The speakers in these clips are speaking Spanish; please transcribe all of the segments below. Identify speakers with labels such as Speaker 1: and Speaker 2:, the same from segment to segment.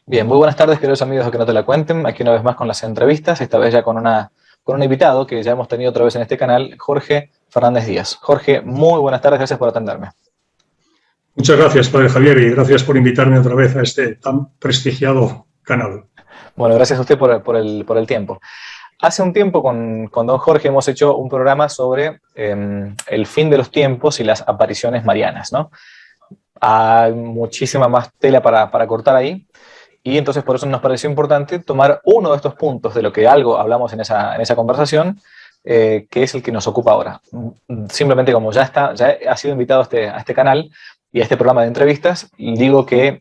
Speaker 1: Bien, muy buenas tardes, queridos amigos de Que No Te La Cuenten. Aquí una vez más con las entrevistas, esta vez ya con un invitado que ya hemos tenido otra vez en este canal, Jorge Fernández Díaz. Jorge, muy buenas tardes, gracias por atenderme.
Speaker 2: Muchas gracias, Padre Javier, y gracias por invitarme otra vez a este tan prestigiado canal.
Speaker 1: Bueno, gracias a usted por el tiempo. Hace un tiempo con don Jorge hemos hecho un programa sobre el fin de los tiempos y las apariciones marianas, ¿no? Hay muchísima más tela para cortar ahí. Y entonces por eso nos pareció importante tomar uno de estos puntos de lo que algo hablamos en esa conversación, que es el que nos ocupa ahora. Simplemente como ya ha sido invitado a este canal y a este programa de entrevistas, digo que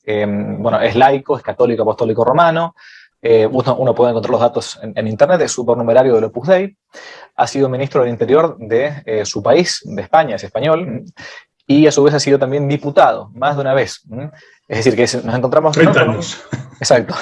Speaker 1: bueno, es laico, es católico apostólico romano, uno puede encontrar los datos en internet, es supernumerario del Opus Dei, ha sido ministro del Interior de su país, de España, es español, y a su vez ha sido también diputado, más de una vez. Es decir, que nos encontramos...
Speaker 2: 30 años.
Speaker 1: Exacto.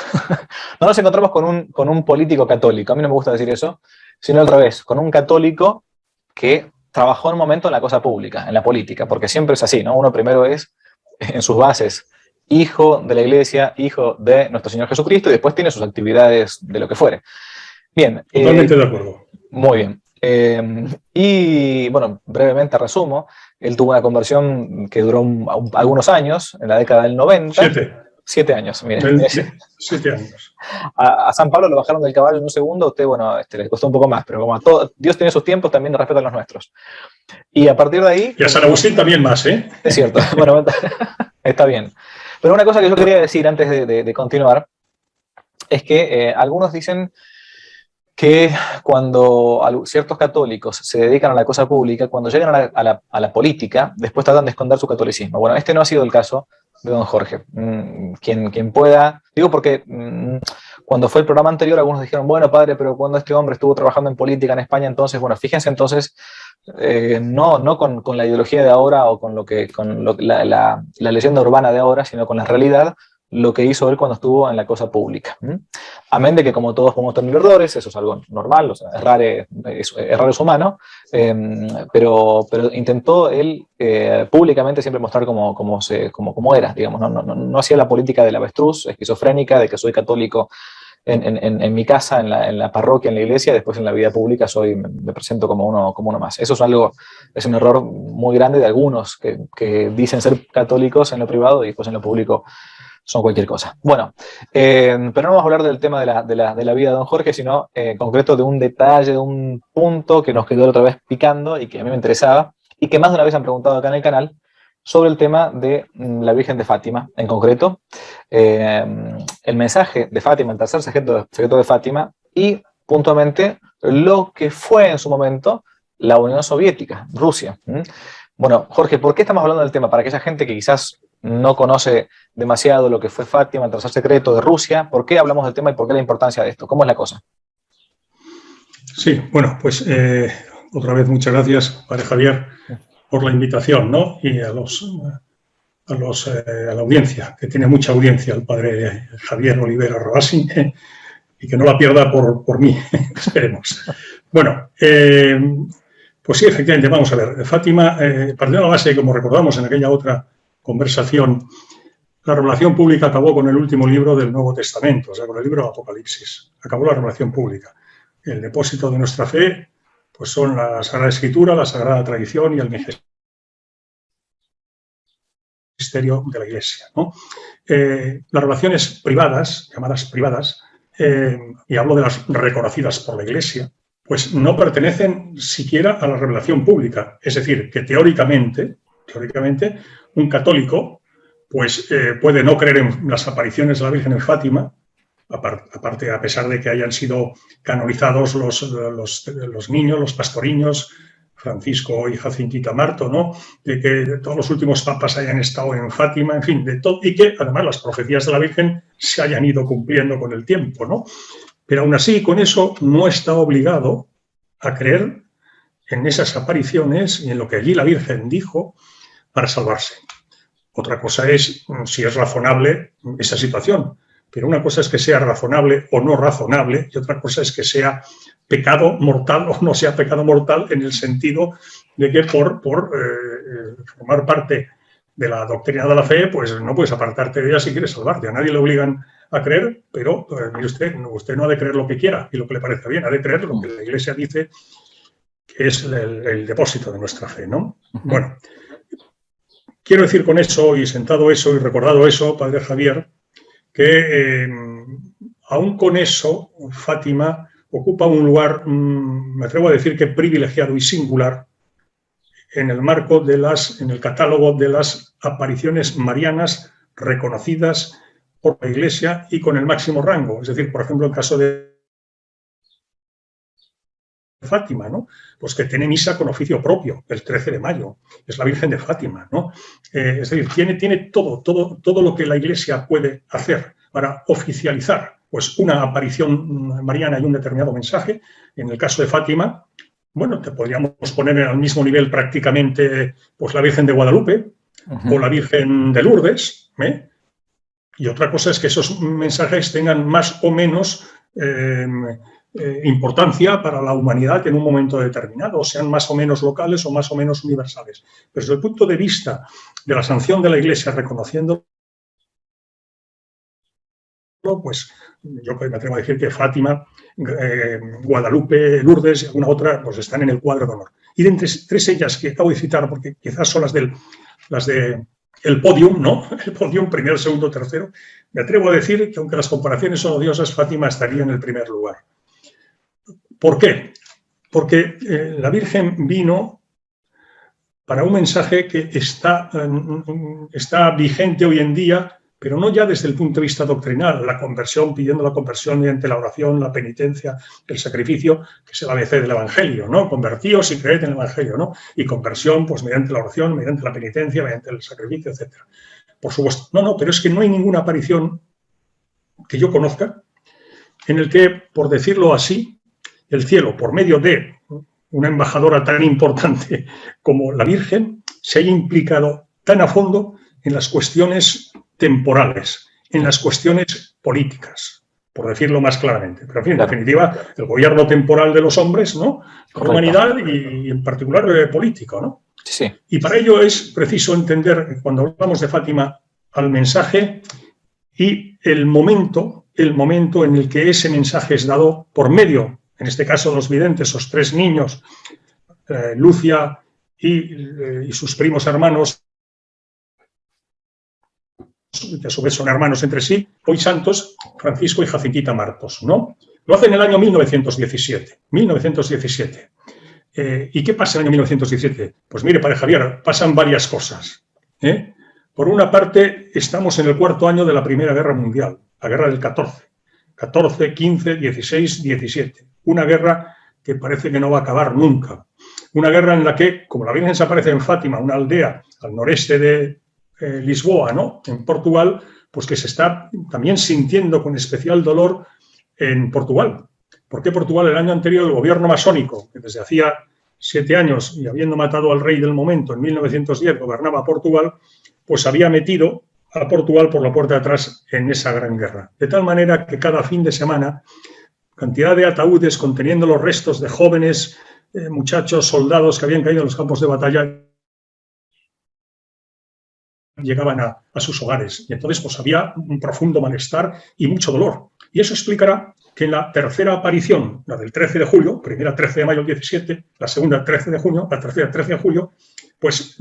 Speaker 1: No nos encontramos con un político católico, a mí no me gusta decir eso, sino al revés, con un católico que trabajó en un momento en la cosa pública, en la política, porque siempre es así, ¿no? Uno primero es, en sus bases, hijo de la Iglesia, hijo de nuestro Señor Jesucristo, y después tiene sus actividades de lo que fuere. Bien.
Speaker 2: Totalmente de acuerdo.
Speaker 1: Muy bien. Y bueno, brevemente resumo, él tuvo una conversión que duró algunos años, en la década del 90. 7 años, miren.
Speaker 2: 7 años.
Speaker 1: A San Pablo lo bajaron del caballo en un segundo, a usted, bueno, le costó un poco más, pero como a todo, Dios tiene sus tiempos, también respetan los nuestros. Y a partir de ahí...
Speaker 2: Y a San Agustín también más, ¿eh?
Speaker 1: Es cierto, bueno, está bien. Pero una cosa que yo quería decir antes de continuar, es que algunos dicen que cuando ciertos católicos se dedican a la cosa pública, cuando llegan a la política, después tratan de esconder su catolicismo. Bueno, este no ha sido el caso de don Jorge. Quien pueda... Digo porque cuando fue el programa anterior, algunos dijeron, bueno, padre, pero cuando este hombre estuvo trabajando en política en España, entonces, bueno, fíjense entonces, no con la ideología de ahora o con la leyenda urbana de ahora, sino con la realidad, lo que hizo él cuando estuvo en la cosa pública. Amén de que como todos podemos tener errores, eso es algo normal, o sea, errar es humano, pero intentó él públicamente siempre mostrar cómo era, digamos, no hacía la política del avestruz esquizofrénica, de que soy católico en mi casa, en la parroquia, en la iglesia, después en la vida pública me presento como uno más. Eso es un error muy grande de algunos que dicen ser católicos en lo privado y después en lo público son cualquier cosa. Bueno, pero no vamos a hablar del tema de la vida de don Jorge, sino en concreto de un detalle, de un punto que nos quedó la otra vez picando y que a mí me interesaba y que más de una vez han preguntado acá en el canal sobre el tema de la Virgen de Fátima, en concreto, el mensaje de Fátima, el tercer secreto de Fátima y puntualmente lo que fue en su momento la Unión Soviética, Rusia. Bueno, Jorge, ¿por qué estamos hablando del tema? Para aquella gente que quizás no conoce demasiado lo que fue Fátima, el tercer secreto de Rusia, ¿por qué hablamos del tema y por qué la importancia de esto? ¿Cómo es la cosa?
Speaker 2: Sí, bueno, pues otra vez muchas gracias, padre Javier, por la invitación, ¿no? Y a la audiencia, que tiene mucha audiencia, el padre Javier Olivera Rabasi, y que no la pierda por mí, esperemos. Bueno, pues sí, efectivamente, vamos a ver. Fátima, partiendo de la base, como recordamos en aquella otra conversación, la revelación pública acabó con el último libro del Nuevo Testamento, o sea, con el libro de Apocalipsis. Acabó la revelación pública. El depósito de nuestra fe, pues son la Sagrada Escritura, la Sagrada Tradición y el misterio de la Iglesia, ¿no? Las revelaciones privadas, llamadas privadas, y hablo de las reconocidas por la Iglesia, pues no pertenecen siquiera a la revelación pública. Es decir, que teóricamente, un católico pues, puede no creer en las apariciones de la Virgen en Fátima, aparte, a pesar de que hayan sido canonizados los niños, los pastoriños, Francisco y Jacintita Marto, ¿no? De que todos los últimos papas hayan estado en Fátima, en fin, de todo, y que además las profecías de la Virgen se hayan ido cumpliendo con el tiempo, ¿no? Pero aún así, con eso no está obligado a creer en esas apariciones y en lo que allí la Virgen dijo para salvarse. Otra cosa es si es razonable esa situación, pero una cosa es que sea razonable o no razonable y otra cosa es que sea pecado mortal o no sea pecado mortal en el sentido de que por formar parte de la doctrina de la fe, pues no puedes apartarte de ella si quieres salvarte. A nadie le obligan a creer, pero mire usted no ha de creer lo que quiera y lo que le parezca bien, ha de creer lo que la Iglesia dice que es el depósito de nuestra fe, ¿no? Bueno, quiero decir con eso, y sentado eso y recordado eso, Padre Javier, que aún con eso, Fátima ocupa un lugar, me atrevo a decir que privilegiado y singular, en el marco en el catálogo de las apariciones marianas reconocidas por la Iglesia y con el máximo rango. Es decir, por ejemplo, el caso de Fátima, ¿no? Pues que tiene misa con oficio propio, el 13 de mayo, es la Virgen de Fátima, ¿no? Es decir, tiene todo lo que la Iglesia puede hacer para oficializar pues una aparición mariana y un determinado mensaje. En el caso de Fátima, bueno, te podríamos poner al mismo nivel prácticamente pues la Virgen de Guadalupe o la Virgen de Lourdes, ¿eh? Y otra cosa es que esos mensajes tengan más o menos importancia para la humanidad en un momento determinado, o sean más o menos locales o más o menos universales. Pero desde el punto de vista de la sanción de la Iglesia reconociendo, pues yo me atrevo a decir que Fátima, Guadalupe, Lourdes y alguna otra, pues están en el cuadro de honor. Y de entre tres ellas que acabo de citar, porque quizás son las de el podium, ¿no? El podium, primero, segundo, tercero, me atrevo a decir que aunque las comparaciones son odiosas, Fátima estaría en el primer lugar. ¿Por qué? Porque la Virgen vino para un mensaje que está vigente hoy en día, pero no ya desde el punto de vista doctrinal, la conversión, pidiendo la conversión mediante la oración, la penitencia, el sacrificio, que es el ABC del Evangelio, ¿no? Convertíos y creed en el Evangelio, ¿no? Y conversión, pues mediante la oración, mediante la penitencia, mediante el sacrificio, etc. Por supuesto, no, pero es que no hay ninguna aparición que yo conozca en el que, por decirlo así, el cielo, por medio de una embajadora tan importante como la Virgen, se haya implicado tan a fondo en las cuestiones temporales, en las cuestiones políticas, por decirlo más claramente. Pero, en fin, en definitiva, el gobierno temporal de los hombres, ¿no? La humanidad y en particular político, ¿no?
Speaker 1: Sí.
Speaker 2: Y para ello es preciso entender, cuando hablamos de Fátima, al mensaje y el momento en el que ese mensaje es dado por medio, en este caso los videntes, esos tres niños, Lucia y sus primos hermanos, que a su vez son hermanos entre sí, hoy santos, Francisco y Jacintita Martos, ¿no? Lo hacen en el año 1917. ¿Y qué pasa en el año 1917? Pues mire, Padre Javier, pasan varias cosas, ¿eh? Por una parte, estamos en el cuarto año de la Primera Guerra Mundial, la guerra del 14. 14, 15, 16, 17. Una guerra que parece que no va a acabar nunca. Una guerra en la que, como la Virgen se aparece en Fátima, una aldea al noreste de Lisboa, ¿no? En Portugal, pues que se está también sintiendo con especial dolor en Portugal. ¿Por qué Portugal? El año anterior el gobierno masónico, que desde hacía 7 años y habiendo matado al rey del momento en 1910 gobernaba Portugal, pues había metido a Portugal por la puerta de atrás en esa gran guerra. De tal manera que cada fin de semana, cantidad de ataúdes conteniendo los restos de jóvenes, muchachos, soldados que habían caído en los campos de batalla, llegaban a sus hogares. Y entonces pues había un profundo malestar y mucho dolor. Y eso explicará que en la tercera aparición, la del 13 de julio, primera 13 de mayo del 17, la segunda 13 de junio, la tercera 13 de julio, pues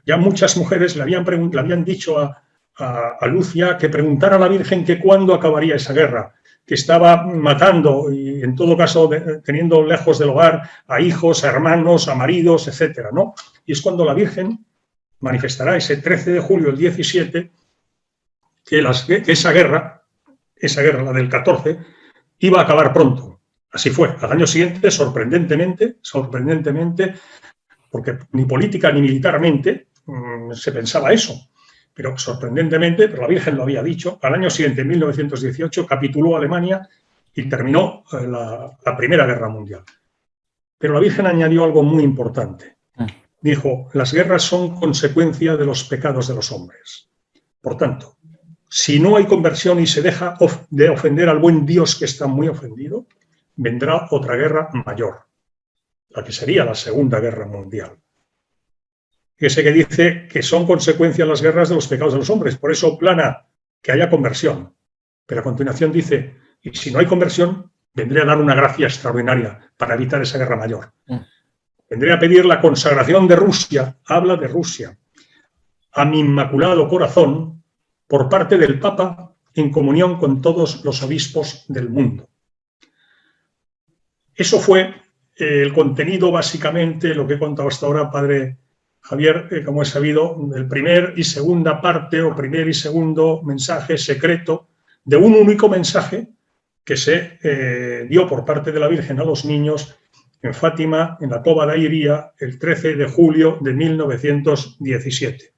Speaker 2: ya muchas mujeres le habían dicho a Lucia que preguntara a la Virgen que cuándo acabaría esa guerra, que estaba matando y en todo caso teniendo lejos del hogar a hijos, a hermanos, a maridos, etcétera, ¿no? Y es cuando la Virgen manifestará ese 13 de julio del 17 que esa guerra, la del 14, iba a acabar pronto. Así fue. Al año siguiente, sorprendentemente, porque ni política ni militarmente se pensaba eso, pero sorprendentemente, pero la Virgen lo había dicho, al año siguiente, en 1918, capituló Alemania y terminó la Primera Guerra Mundial. Pero la Virgen añadió algo muy importante. Dijo, las guerras son consecuencia de los pecados de los hombres. Por tanto, si no hay conversión y se deja de ofender al buen Dios que está muy ofendido, vendrá otra guerra mayor, la que sería la Segunda Guerra Mundial. ese que dice que son consecuencias las guerras de los pecados de los hombres. Por eso plana que haya conversión. Pero a continuación dice, y si no hay conversión, vendré a dar una gracia extraordinaria para evitar esa guerra mayor. Vendré a pedir la consagración de Rusia, habla de Rusia, a mi inmaculado corazón por parte del Papa en comunión con todos los obispos del mundo. Eso fue el contenido, básicamente, lo que he contado hasta ahora, Padre Javier, como he sabido, del primer y segunda parte o primer y segundo mensaje secreto de un único mensaje que se dio por parte de la Virgen a los niños en Fátima, en la Cova de Airía, el 13 de julio de 1917.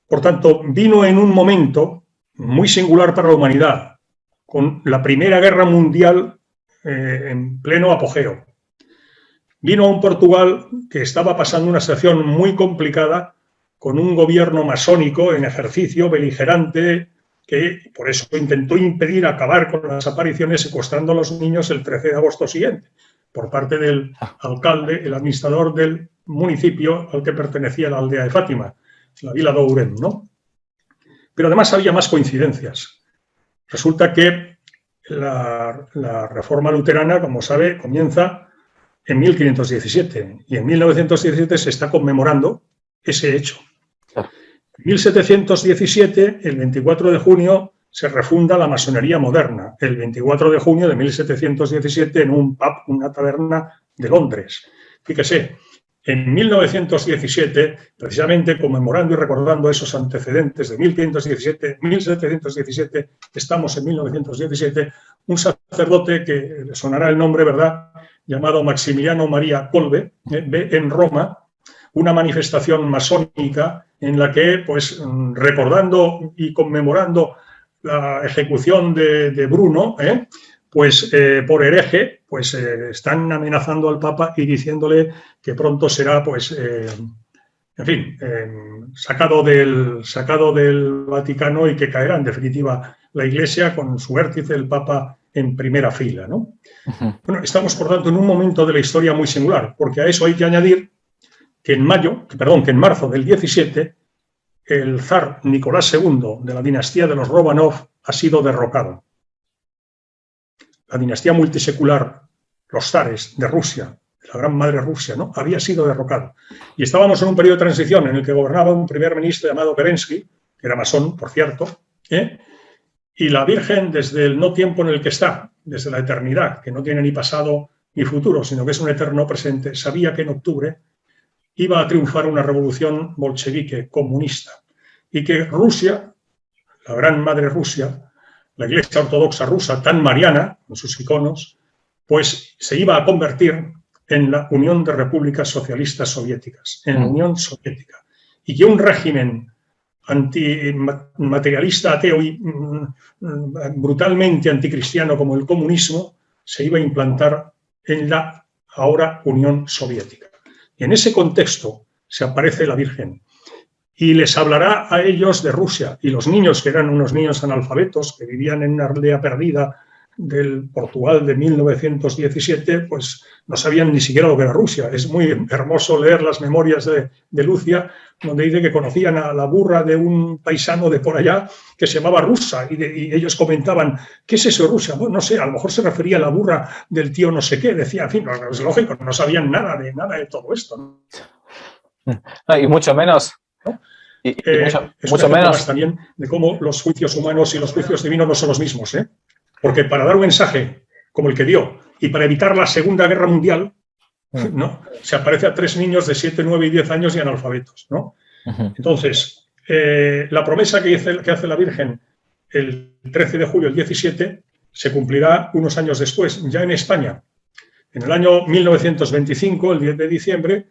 Speaker 2: Por tanto, vino en un momento muy singular para la humanidad, con la Primera Guerra Mundial en pleno apogeo. Vino a un Portugal que estaba pasando una situación muy complicada, con un gobierno masónico en ejercicio, beligerante, que por eso intentó impedir acabar con las apariciones, secuestrando a los niños el 13 de agosto siguiente, por parte del alcalde, el administrador del municipio al que pertenecía la aldea de Fátima, la Vila de Ourén, ¿no? Pero además había más coincidencias. Resulta que la reforma luterana, como sabe, comienza en 1517 y en 1917 se está conmemorando ese hecho. En 1717, el 24 de junio, se refunda la masonería moderna, el 24 de junio de 1717 en un pub, una taberna de Londres. Fíjese, en 1917, precisamente conmemorando y recordando esos antecedentes de 1517, 1717, estamos en 1917, un sacerdote que le sonará el nombre, ¿verdad?, llamado Maximiliano María Kolbe, ve en Roma una manifestación masónica en la que, pues, recordando y conmemorando la ejecución de Bruno, pues por hereje, pues están amenazando al Papa y diciéndole que pronto será, pues, en fin, sacado del Vaticano y que caerá en definitiva la Iglesia con su vértice, el Papa, en primera fila, ¿no? Bueno, estamos, por tanto, en un momento de la historia muy singular, porque a eso hay que añadir que en marzo del 17, el zar Nicolás II de la dinastía de los Romanov ha sido derrocado. La dinastía multisecular, los zares de Rusia, de la gran madre Rusia, ¿no?, había sido derrocado. Y estábamos en un periodo de transición en el que gobernaba un primer ministro llamado Kerensky, que era masón, por cierto, y la Virgen, desde el no tiempo en el que está, desde la eternidad, que no tiene ni pasado ni futuro, sino que es un eterno presente, sabía que en octubre iba a triunfar una revolución bolchevique comunista y que Rusia, la gran madre Rusia, la Iglesia Ortodoxa rusa, tan mariana, con sus iconos, pues se iba a convertir en la Unión de Repúblicas Socialistas Soviéticas, en la Unión Soviética. Y que un régimen antimaterialista, ateo y brutalmente anticristiano como el comunismo se iba a implantar en la ahora Unión Soviética. Y en ese contexto se aparece la Virgen y les hablará a ellos de Rusia. Y los niños, que eran unos niños analfabetos, que vivían en una aldea perdida del Portugal de 1917, pues no sabían ni siquiera lo que era Rusia. Es muy hermoso leer las memorias de Lucia, donde dice que conocían a la burra de un paisano de por allá que se llamaba Rusa, y ellos comentaban, ¿qué es eso, Rusia? Bueno, no sé, a lo mejor se refería a la burra del tío no sé qué. Decía, en fin, no, es lógico, no sabían nada de todo esto, ¿no?
Speaker 1: No, y mucho menos...
Speaker 2: ¿no?
Speaker 1: mucho menos
Speaker 2: también de cómo los juicios humanos y los juicios divinos no son los mismos, porque para dar un mensaje como el que dio y para evitar la Segunda Guerra Mundial, ¿no?, se aparece a 3 niños de 7, 9 y 10 años y analfabetos, ¿no? Entonces, la promesa que hace la Virgen el 13 de julio del 17 se cumplirá unos años después, ya en España. En el año 1925, el 10 de diciembre,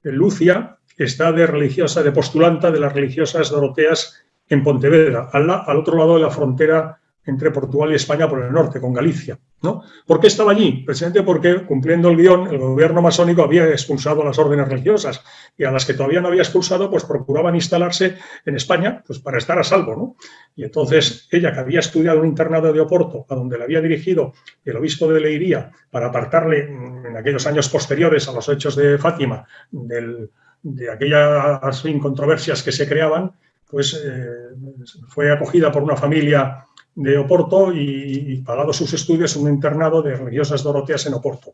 Speaker 2: Lucia está de postulanta de las religiosas doroteas en Pontevedra, al otro lado de la frontera entre Portugal y España por el norte, con Galicia. ¿no? ¿Por qué estaba allí? Precisamente porque, cumpliendo el guión, el gobierno masónico había expulsado a las órdenes religiosas y a las que todavía no había expulsado, pues procuraban instalarse en España pues, para estar a salvo, ¿no? Y entonces ella, que había estudiado un internado de Oporto, a donde le había dirigido el obispo de Leiría para apartarle en aquellos años posteriores a los hechos de Fátima de aquellas controversias que se creaban, pues fue acogida por una familia de Oporto y pagado sus estudios en un internado de religiosas doroteas en Oporto.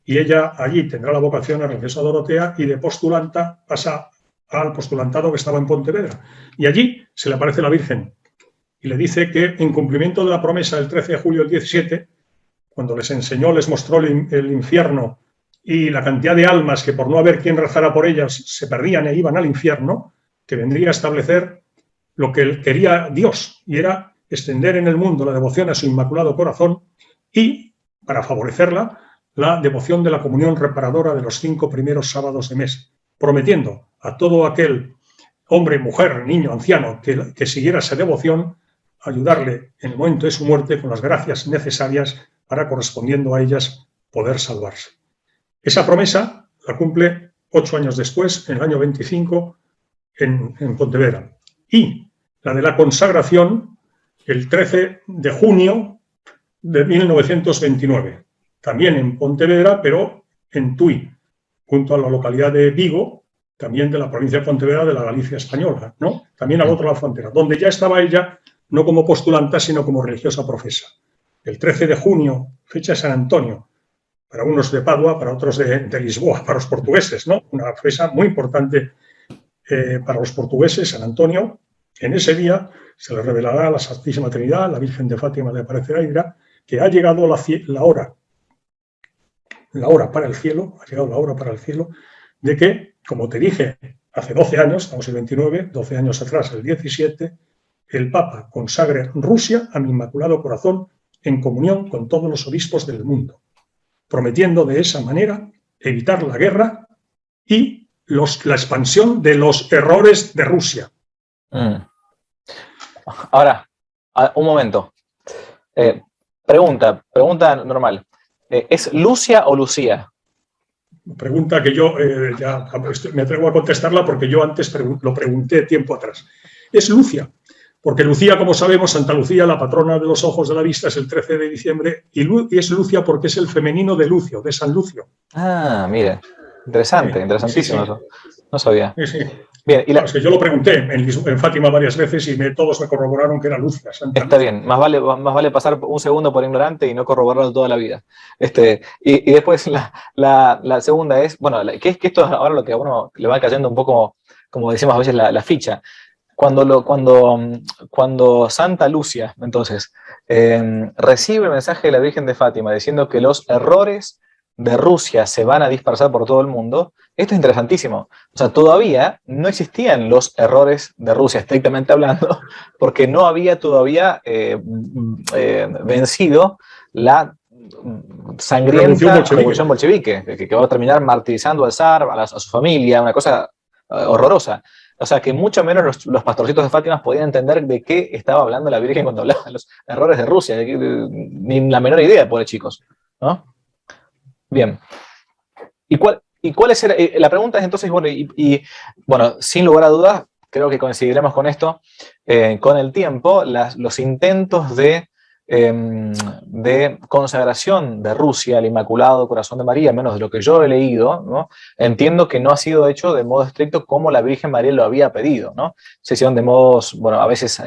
Speaker 2: Y ella allí tendrá la vocación de religiosa dorotea y de postulanta pasa al postulantado que estaba en Pontevedra. Y allí se le aparece la Virgen y le dice que en cumplimiento de la promesa del 13 de julio del 17, cuando les enseñó, les mostró el infierno y la cantidad de almas que por no haber quien rezara por ellas se perdían e iban al infierno, que vendría a establecer lo que quería Dios, y era extender en el mundo la devoción a su Inmaculado Corazón y, para favorecerla, la devoción de la comunión reparadora de los 5 primeros sábados de mes, prometiendo a todo aquel hombre, mujer, niño, anciano que siguiera esa devoción, ayudarle en el momento de su muerte con las gracias necesarias para, correspondiendo a ellas, poder salvarse. Esa promesa la cumple 8 años después, en el año 25, en Pontevedra. Y la de la consagración, el 13 de junio de 1929, también en Pontevedra, pero en Tui, junto a la localidad de Vigo, también de la provincia de Pontevedra de la Galicia española, ¿no? También al otro lado de la frontera, donde ya estaba ella no como postulanta, sino como religiosa profesa. El 13 de junio, fecha de San Antonio, para unos de Padua, para otros de Lisboa, para los portugueses, ¿no? Una fecha muy importante para los portugueses, San Antonio. En ese día se le revelará a la Santísima Trinidad, la Virgen de Fátima le aparecerá y dirá que ha llegado la hora para el cielo, ha llegado la hora para el cielo, de que, como te dije, hace 12 años, estamos en el 29, 12 años atrás, el 17, el Papa consagre Rusia a mi Inmaculado Corazón en comunión con todos los obispos del mundo, prometiendo de esa manera evitar la guerra y la expansión de los errores de Rusia.
Speaker 1: Ahora, un momento. Pregunta normal. ¿Es Lucia o Lucía?
Speaker 2: Pregunta que yo ya me atrevo a contestarla porque yo antes lo pregunté tiempo atrás. Es Lucia, porque Lucía, como sabemos, Santa Lucía, la patrona de los ojos de la vista, es el 13 de diciembre y es Lucia porque es el femenino de Lucio, de San Lucio.
Speaker 1: Ah, mire, interesante, interesantísimo eso. No sabía.
Speaker 2: Sí.
Speaker 1: Bien,
Speaker 2: Es que yo lo pregunté en Fátima varias veces y todos me corroboraron que era Lucia.
Speaker 1: Santa Está Lucia. Bien, más vale pasar un segundo por ignorante y no corroborarlo toda la vida. Y después la segunda es, bueno, que esto es ahora lo que a uno le va cayendo un poco, como decimos a veces, la ficha. Cuando Santa Lucia, entonces, recibe el mensaje de la Virgen de Fátima diciendo que los errores de Rusia se van a dispersar por todo el mundo, esto es interesantísimo. O sea, todavía no existían los errores de Rusia, estrictamente hablando, porque no había todavía vencido la sangrienta revolución bolchevique, que va a terminar martirizando al zar, a su familia, una cosa horrorosa. O sea, que mucho menos los pastorcitos de Fátima podían entender de qué estaba hablando la Virgen cuando hablaba de los errores de Rusia, ni la menor idea, pobres chicos, ¿no? Bien. ¿Y cuál es la pregunta es entonces, bueno, bueno, sin lugar a dudas, creo que coincidiremos con esto, con el tiempo, los intentos de consagración de Rusia al Inmaculado Corazón de María, menos de lo que yo he leído, ¿no? Entiendo que no ha sido hecho de modo estricto como la Virgen María lo había pedido, ¿no? Se hicieron de modos, bueno, a veces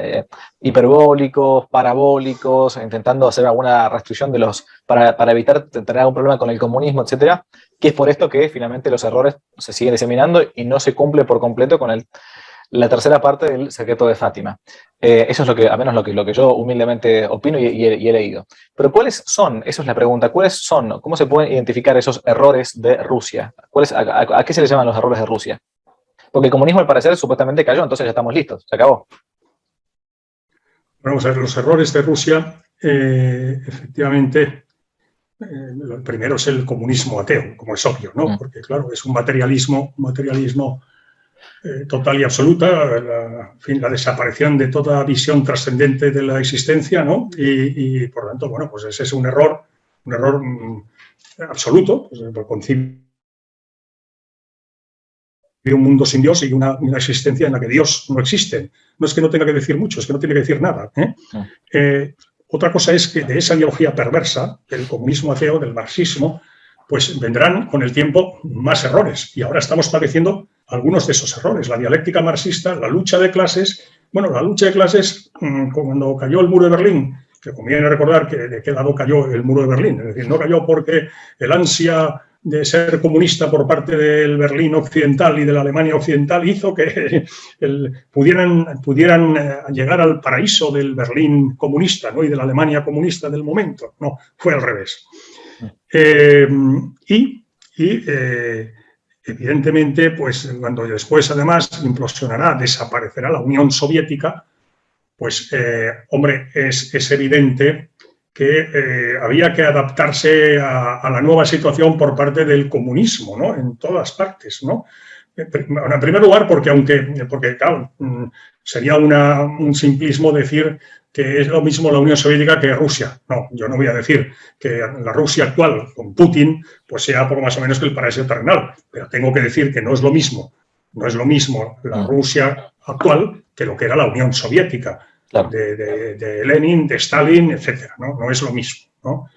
Speaker 1: hiperbólicos, parabólicos, intentando hacer alguna restricción para evitar tener algún problema con el comunismo, etcétera, que es por esto que finalmente los errores se siguen diseminando y no se cumple por completo con la tercera parte del secreto de Fátima. Eso es al menos lo que yo humildemente opino y he leído. Pero ¿cuáles son? Esa es la pregunta. ¿Cuáles son? ¿Cómo se pueden identificar esos errores de Rusia? ¿A qué se les llaman los errores de Rusia? Porque el comunismo al parecer supuestamente cayó, entonces ya estamos listos, se acabó.
Speaker 2: Vamos a ver, los errores de Rusia, efectivamente, el primero es el comunismo ateo, como es obvio, ¿no? Porque claro, es un materialismo total y absoluta, la desaparición de toda visión trascendente de la existencia, ¿no? Y por lo tanto, bueno, pues ese es un error un error absoluto, pues, por concebir un mundo sin Dios y una existencia en la que Dios no existe. No es que no tenga que decir mucho, es que no tiene que decir nada. Otra cosa es que de esa ideología perversa, del comunismo ateo, del marxismo, pues vendrán con el tiempo más errores. Y ahora estamos padeciendo algunos de esos errores. La dialéctica marxista, la lucha de clases. Bueno, la lucha de clases, cuando cayó el muro de Berlín, que conviene recordar que de qué lado cayó el muro de Berlín. Es decir, no cayó porque el ansia de ser comunista por parte del Berlín occidental y de la Alemania occidental hizo que pudieran llegar al paraíso del Berlín comunista, ¿no? Y de la Alemania comunista del momento. No, fue al revés. Evidentemente, pues cuando después además implosionará, desaparecerá la Unión Soviética, pues, hombre, es evidente que había que adaptarse a la nueva situación por parte del comunismo, ¿no? En todas partes, ¿no? En primer lugar, porque claro, sería un simplismo decir que es lo mismo la Unión Soviética que Rusia. No, yo no voy a decir que la Rusia actual, con Putin, pues sea poco más o menos que el paraíso terrenal, pero tengo que decir que no es lo mismo. No es lo mismo la Rusia actual que lo que era la Unión Soviética. Claro. De Lenin, de Stalin, etcétera, ¿no? No es lo mismo, ¿no?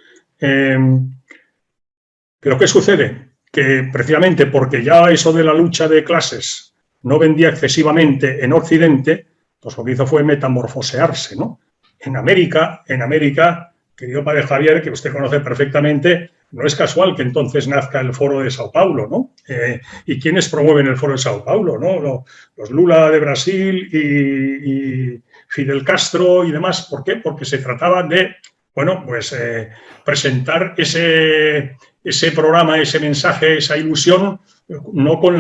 Speaker 2: Pero ¿qué sucede? Que precisamente porque ya eso de la lucha de clases no vendía excesivamente en Occidente, pues lo que hizo fue metamorfosearse, ¿no? En América, querido padre Javier, que usted conoce perfectamente, no es casual que entonces nazca el Foro de Sao Paulo, ¿no? ¿Y quiénes promueven el Foro de Sao Paulo, no? Los Lula de Brasil y Fidel Castro y demás. ¿Por qué? Porque se trataba de, bueno, pues presentar ese programa, ese mensaje, esa ilusión, no de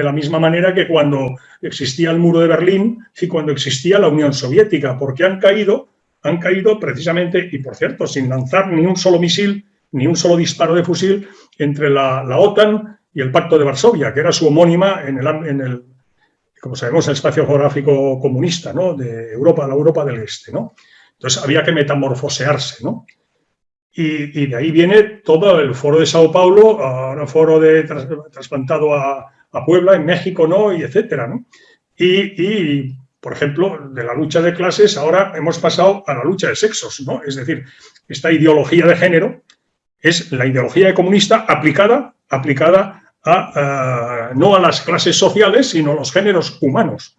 Speaker 2: la misma manera que cuando existía el muro de Berlín y cuando existía la Unión Soviética, porque han caído precisamente, y por cierto, sin lanzar ni un solo misil, ni un solo disparo de fusil entre la OTAN y el Pacto de Varsovia, que era su homónima en el como sabemos, el espacio geográfico comunista, ¿no? De Europa, la Europa del Este, ¿no? Entonces había que metamorfosearse, ¿no? Y de ahí viene todo el Foro de Sao Paulo, ahora foro trasplantado a Puebla, en México, ¿no? Y etcétera, ¿no? Y, por ejemplo, de la lucha de clases ahora hemos pasado a la lucha de sexos, ¿no? Es decir, esta ideología de género es la ideología comunista aplicada no a las clases sociales, sino a los géneros humanos.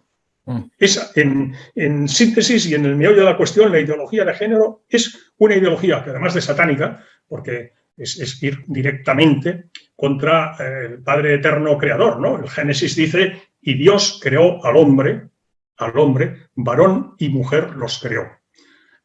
Speaker 2: Es, en síntesis y en el meollo de la cuestión, la ideología de género es una ideología que, además de satánica, porque es ir directamente contra el Padre Eterno Creador, ¿no? El Génesis dice, y Dios creó al hombre, varón y mujer los creó.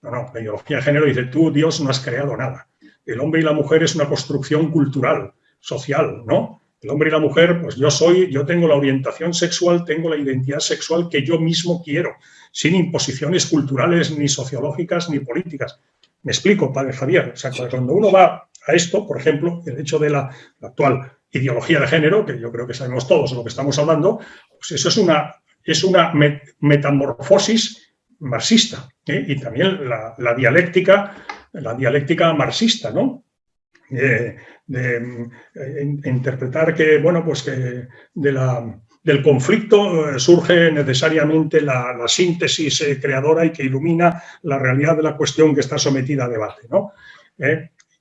Speaker 2: No, la ideología de género dice, tú, Dios, no has creado nada. El hombre y la mujer es una construcción cultural, social, ¿no? El hombre y la mujer, pues yo tengo la orientación sexual, tengo la identidad sexual que yo mismo quiero, sin imposiciones culturales, ni sociológicas, ni políticas. Me explico, padre Javier. O sea, cuando uno va a esto, por ejemplo, el hecho de la actual ideología de género, que yo creo que sabemos todos de lo que estamos hablando, pues eso es una metamorfosis marxista, ¿eh? Y también la dialéctica marxista, ¿no? De interpretar que, bueno, pues que del conflicto surge necesariamente la síntesis creadora y que ilumina la realidad de la cuestión que está sometida a debate, ¿no?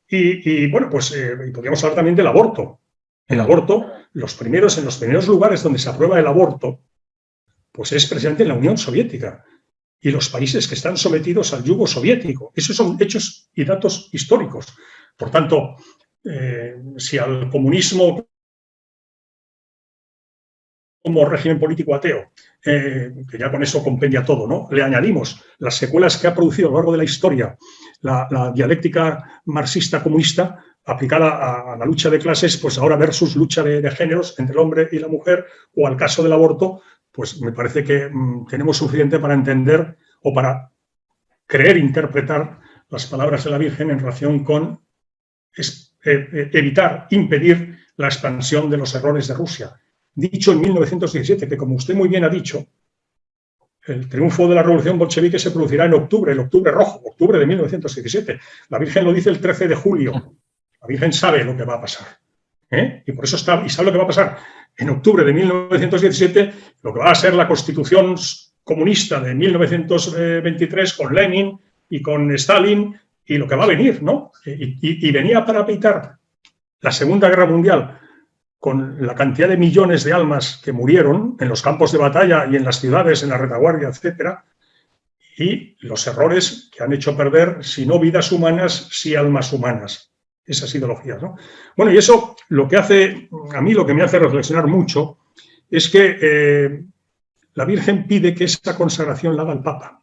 Speaker 2: Y bueno, pues podríamos hablar también del aborto. El aborto, en los primeros lugares donde se aprueba el aborto, pues es precisamente en la Unión Soviética y los países que están sometidos al yugo soviético. Esos son hechos y datos históricos. Por tanto, si al comunismo como régimen político ateo, que ya con eso compendia todo, ¿no? Le añadimos las secuelas que ha producido a lo largo de la historia la dialéctica marxista-comunista aplicada a la lucha de clases, pues ahora versus lucha de géneros entre el hombre y la mujer, o al caso del aborto, pues me parece que tenemos suficiente para entender o para creer interpretar las palabras de la Virgen en relación con impedir la expansión de los errores de Rusia. Dicho en 1917, que como usted muy bien ha dicho, El triunfo de la revolución bolchevique se producirá en octubre, el octubre rojo, octubre de 1917. La Virgen lo dice el 13 de julio. La Virgen sabe lo que va a pasar. Y por eso está, y sabe lo que va a pasar. En octubre de 1917, lo que va a ser la Constitución comunista de 1923 con Lenin y con Stalin y lo que va a venir, ¿no? Y venía para evitar la Segunda Guerra Mundial con la cantidad de millones de almas que murieron en los campos de batalla y en las ciudades, en la retaguardia, etcétera, y los errores que han hecho perder, si no vidas humanas, sí almas humanas. Esas ideologías, ¿no? Bueno, y eso lo que hace, a mí lo que me hace reflexionar mucho es que la Virgen pide que esa consagración la haga el Papa.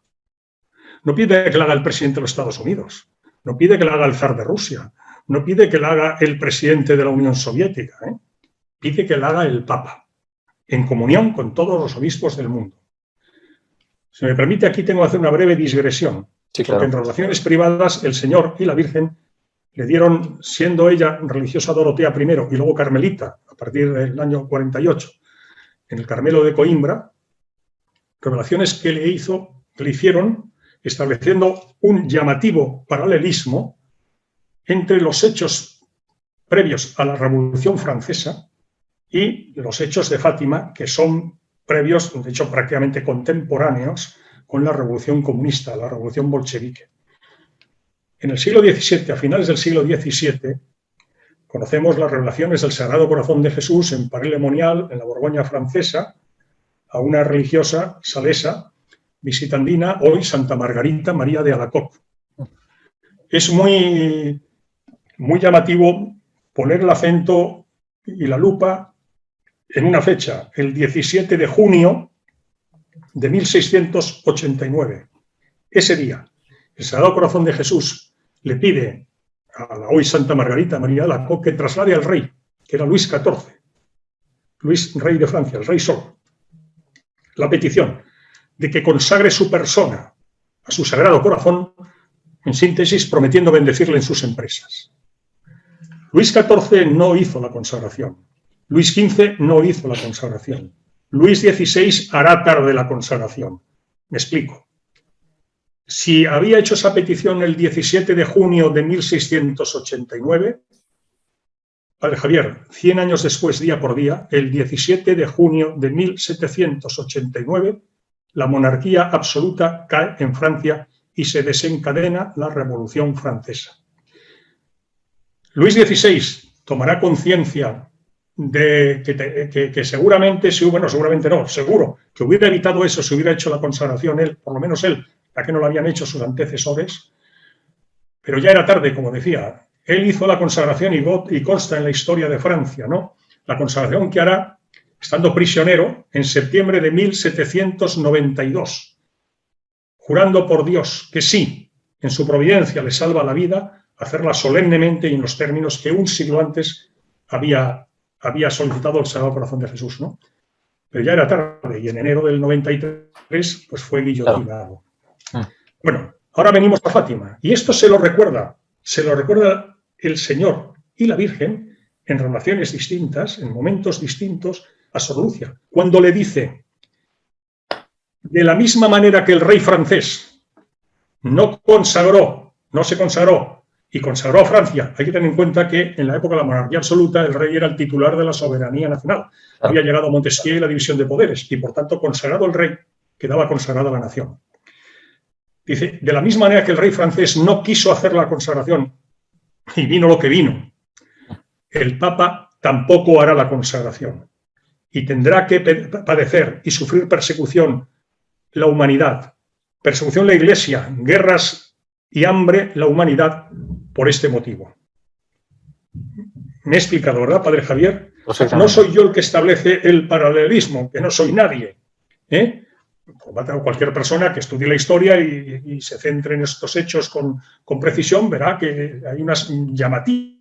Speaker 2: No pide que la haga el presidente de los Estados Unidos, no pide que la haga el zar de Rusia, no pide que la haga el presidente de la Unión Soviética, pide que la haga el Papa, en comunión con todos los obispos del mundo. Si me permite, aquí tengo que hacer una breve digresión.
Speaker 1: Sí, claro.
Speaker 2: Porque en relaciones privadas, el Señor y la Virgen le dieron, siendo ella religiosa Dorotea primero y luego carmelita, a partir del año 48, en el Carmelo de Coimbra, revelaciones que le hicieron estableciendo un llamativo paralelismo entre los hechos previos a la Revolución Francesa y los hechos de Fátima, que son previos, de hecho prácticamente contemporáneos, con la Revolución Comunista, la Revolución Bolchevique. En el siglo XVII, a finales del siglo XVII, conocemos las revelaciones del Sagrado Corazón de Jesús en Paray-le-Monial, en la Borgoña francesa, a una religiosa salesa visitandina, hoy Santa Margarita María de Alacoque. Es muy llamativo poner el acento y la lupa en una fecha, el 17 de junio de 1689. Ese día, el Sagrado Corazón de Jesús le pide a la hoy Santa Margarita María de Alacoque que traslade al rey, que era Luis XIV, Luis, rey de Francia, el rey Sol, la petición de que consagre su persona a su Sagrado Corazón, en síntesis, prometiendo bendecirle en sus empresas. Luis XIV no hizo la consagración. Luis XV no hizo la consagración. Luis XVI hará tarde la consagración. Me explico. Si había hecho esa petición el 17 de junio de 1689, Padre Javier, 100 años después, día por día, el 17 de junio de 1789, la monarquía absoluta cae en Francia y se desencadena la Revolución Francesa. Luis XVI tomará conciencia de que seguramente, seguramente no, seguro, que hubiera evitado eso, si hubiera hecho la consagración él, por lo menos él, ya que no lo habían hecho sus antecesores, pero ya era tarde, como decía. Él hizo la consagración y consta en la historia de Francia, ¿no? La consagración que hará estando prisionero en septiembre de 1792, jurando por Dios que sí, en su providencia le salva la vida, hacerla solemnemente y en los términos que un siglo antes había solicitado el Sagrado Corazón de Jesús, ¿no? Pero ya era tarde y en enero del 93 pues fue guillotinado. Bueno, ahora venimos a Fátima y esto se lo recuerda el Señor y la Virgen en relaciones distintas, en momentos distintos, a Sor Lucia, cuando le dice, de la misma manera que el rey francés no se consagró y consagró a Francia, hay que tener en cuenta que en la época de la monarquía absoluta el rey era el titular de la soberanía nacional. Había llegado a Montesquieu y la división de poderes y por tanto consagrado el rey, quedaba consagrada la nación. Dice, de la misma manera que el rey francés no quiso hacer la consagración y vino lo que vino, el Papa tampoco hará la consagración y tendrá que padecer y sufrir persecución la humanidad, persecución la Iglesia, guerras y hambre la humanidad por este motivo. Me he explicado, ¿verdad, Padre Javier? No soy yo el que establece el paralelismo, que no soy nadie. Cualquier persona que estudie la historia y se centre en estos hechos con precisión verá que hay unas llamativas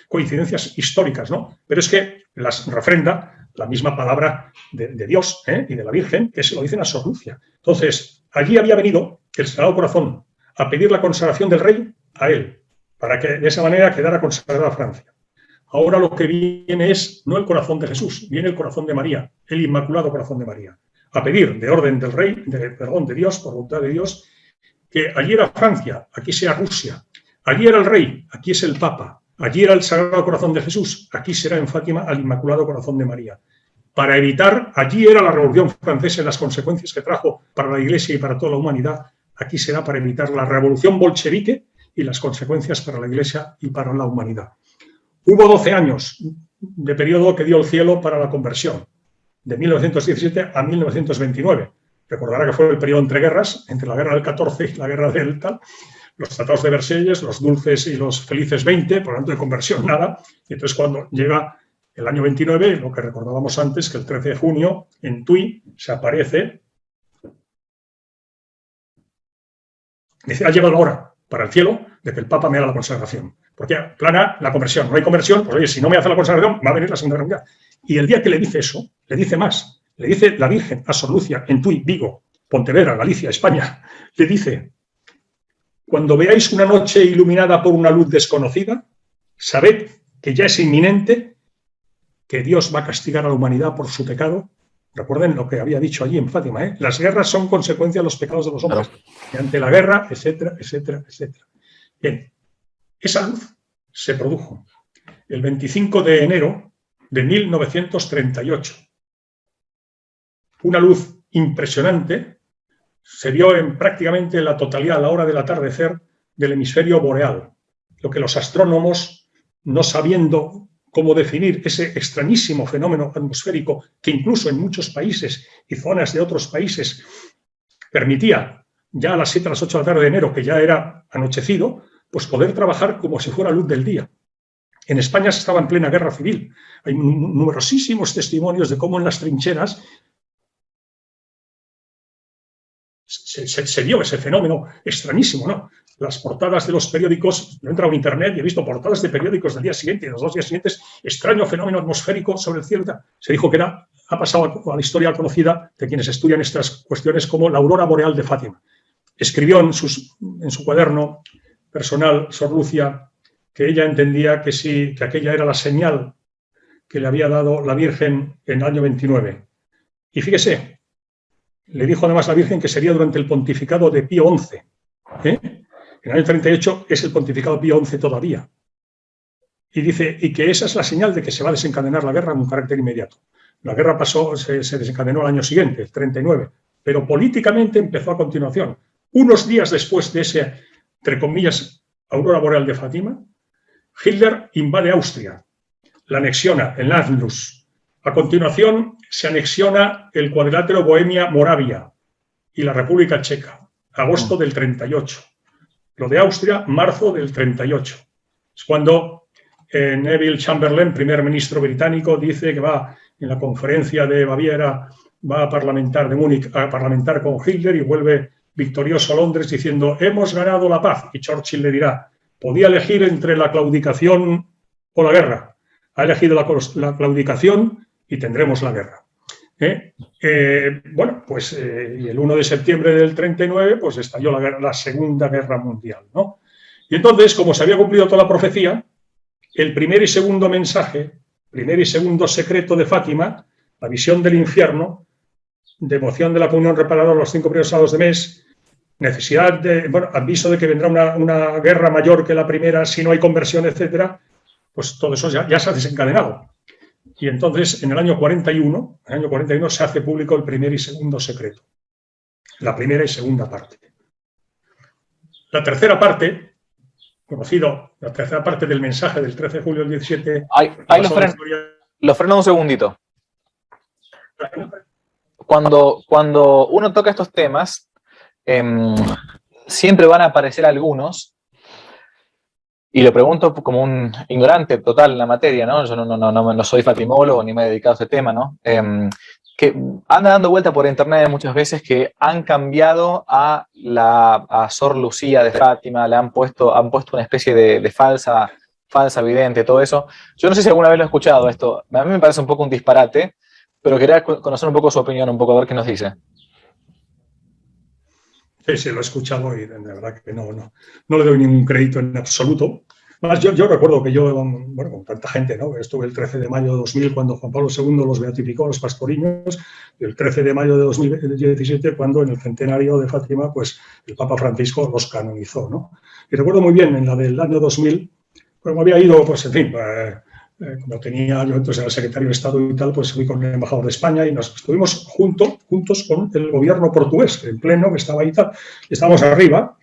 Speaker 2: coincidencias históricas, ¿no? Pero es que las refrenda la misma palabra de Dios y de la Virgen, que se lo dicen a Sor Lucia. Entonces, allí había venido el Sagrado Corazón a pedir la consagración del rey a él, para que de esa manera quedara consagrada Francia. Ahora lo que viene es no el corazón de Jesús, viene el corazón de María, el Inmaculado Corazón de María, a pedir de orden del Rey, de Dios, por voluntad de Dios, que allí era Francia, aquí sea Rusia, allí era el Rey, aquí es el Papa, allí era el Sagrado Corazón de Jesús, aquí será en Fátima el Inmaculado Corazón de María. Para evitar, allí era la Revolución Francesa y las consecuencias que trajo para la Iglesia y para toda la humanidad, aquí será para evitar la Revolución Bolchevique y las consecuencias para la Iglesia y para la humanidad. Hubo 12 años de periodo que dio el cielo para la conversión, de 1917 a 1929. Recordará que fue el periodo entre guerras, entre la guerra del 14 y la guerra del tal, los tratados de Versalles, los dulces y los felices 20, por lo tanto de conversión nada. Y entonces cuando llega el año 29, lo que recordábamos antes, que el 13 de junio en Tui se aparece, dice, ha llegado la hora para el cielo de que el Papa me haga la consagración. Porque plana la conversión, no hay conversión, pues oye, si no me hace la consagración, va a venir la Segunda Guerra Mundial. Y el día que le dice eso, le dice más, le dice la Virgen a Sor Lucia en Tui, Vigo, Pontevedra, Galicia, España, le dice, cuando veáis una noche iluminada por una luz desconocida, sabed que ya es inminente que Dios va a castigar a la humanidad por su pecado. Recuerden lo que había dicho allí en Fátima, ¿eh? Las guerras son consecuencia de los pecados de los hombres. Y ante la guerra, etcétera, etcétera, etcétera. Bien, esa luz se produjo el 25 de enero de 1938. Una luz impresionante se vio en prácticamente la totalidad a la hora del atardecer del hemisferio boreal. Lo que los astrónomos, no sabiendo cómo definir ese extrañísimo fenómeno atmosférico que incluso en muchos países y zonas de otros países permitía ya a las 7, a las 8 de la tarde de enero, que ya era anochecido, pues poder trabajar como si fuera luz del día. En España se estaba en plena guerra civil. Hay numerosísimos testimonios de cómo en las trincheras se dio ese fenómeno extrañísimo, ¿no? Las portadas de los periódicos, yo he entrado en internet y he visto portadas de periódicos del día siguiente y de los 2 días siguientes, extraño fenómeno atmosférico sobre el cielo. Se dijo que ha pasado a la historia conocida de quienes estudian estas cuestiones como la aurora boreal de Fátima. Escribió en su cuaderno personal, Sor Lucia, que ella entendía que aquella era la señal que le había dado la Virgen en el año 29. Y fíjese, le dijo además la Virgen que sería durante el pontificado de Pío XI. En el año 38 es el pontificado Pío XI todavía. Y dice, y que esa es la señal de que se va a desencadenar la guerra en un carácter inmediato. La guerra se desencadenó al año siguiente, el 39, pero políticamente empezó a continuación. Unos días después de ese, entre comillas, aurora boreal de Fátima, Hitler invade Austria, la anexiona en Anschluss. A continuación se anexiona el cuadrilátero Bohemia-Moravia y la República Checa, agosto del 38. Lo de Austria, marzo del 38. Es cuando Neville Chamberlain, primer ministro británico, dice que va en la conferencia de Baviera, va a parlamentar de Múnich, a parlamentar con Hitler y vuelve victorioso a Londres diciendo hemos ganado la paz. Y Churchill le dirá, podía elegir entre la claudicación o la guerra. Ha elegido la claudicación y tendremos la guerra. Bueno, pues y el 1 de septiembre del 39 pues estalló la Segunda Guerra Mundial, ¿no? Y entonces, como se había cumplido toda la profecía, el primer y segundo mensaje, primer y segundo secreto de Fátima, la visión del infierno, devoción de la comunión reparadora los 5 primeros sábados de mes, necesidad de, bueno, aviso de que vendrá una guerra mayor que la primera si no hay conversión, etcétera, pues todo eso ya se ha desencadenado. Y entonces, en el año 41 se hace público el primer y segundo secreto. La primera y segunda parte. La tercera parte, la tercera parte del mensaje del 13 de julio del 17...
Speaker 1: Ahí lo freno un segundito. Cuando uno toca estos temas, siempre van a aparecer algunos, y lo pregunto como un ignorante total en la materia, ¿no? Yo no soy fatimólogo ni me he dedicado a ese tema, ¿no? Que anda dando vuelta por internet muchas veces que han cambiado a Sor Lucía de Fátima, le han puesto una especie de falsa vidente, todo eso. Yo no sé si alguna vez lo he escuchado esto, a mí me parece un poco un disparate, pero quería conocer un poco su opinión, un poco a ver qué nos dice.
Speaker 2: Sí, lo he escuchado y de verdad que no le doy ningún crédito en absoluto, Más, yo recuerdo que yo, bueno, con tanta gente, ¿no? Estuve el 13 de mayo de 2000 cuando Juan Pablo II los beatificó a los pastoriños, y el 13 de mayo de 2017 cuando en el centenario de Fátima, pues el Papa Francisco los canonizó, ¿no? Y recuerdo muy bien, en la del año 2000, pues me había ido, pues en fin, cuando tenía yo entonces era secretario de Estado y tal, pues fui con el embajador de España y nos estuvimos juntos con el gobierno portugués, en pleno, que estaba ahí y tal, y estábamos arriba,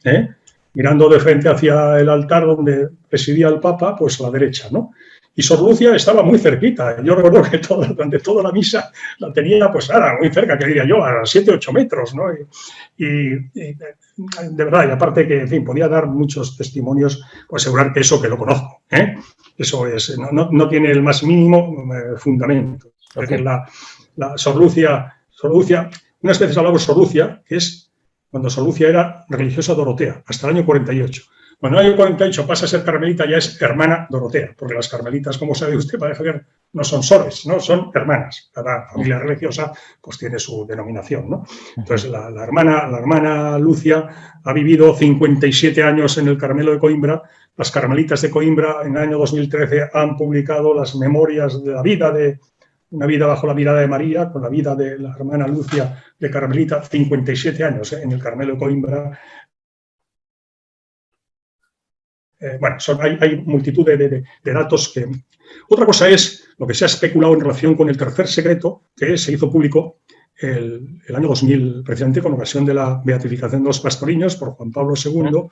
Speaker 2: mirando de frente hacia el altar donde presidía el Papa, pues a la derecha, ¿no? Y Sor Lucia estaba muy cerquita. Yo recuerdo que durante toda la misa la tenía, pues ahora, muy cerca, que diría yo, a 7 o 8 metros, ¿no? Y de verdad, y aparte que, en fin, podía dar muchos testimonios, pues asegurar que eso que lo conozco, ¿eh? Eso es, no tiene el más mínimo fundamento. Okay. Es decir, la Sor Lucia, unas veces hablamos de Sor Lucia, que es cuando Sor Lucia era religiosa Dorotea, hasta el año 48. Cuando el año 48 pasa a ser carmelita, ya es hermana Dorotea, porque las carmelitas, como sabe usted, Padre Javier, no son sores, ¿no? Son hermanas. Cada familia religiosa pues tiene su denominación, ¿no? Entonces, la hermana Lucia ha vivido 57 años en el Carmelo de Coimbra. Las carmelitas de Coimbra, en el año 2013, han publicado las memorias de la vida de Una vida bajo la mirada de María, con la vida de la hermana Lucia de Carmelita, 57 años en el Carmelo de Coimbra. Bueno, hay multitud de datos que... Otra cosa es lo que se ha especulado en relación con el tercer secreto, que se hizo público el año 2000, precisamente con ocasión de la beatificación de los pastoriños por Juan Pablo II.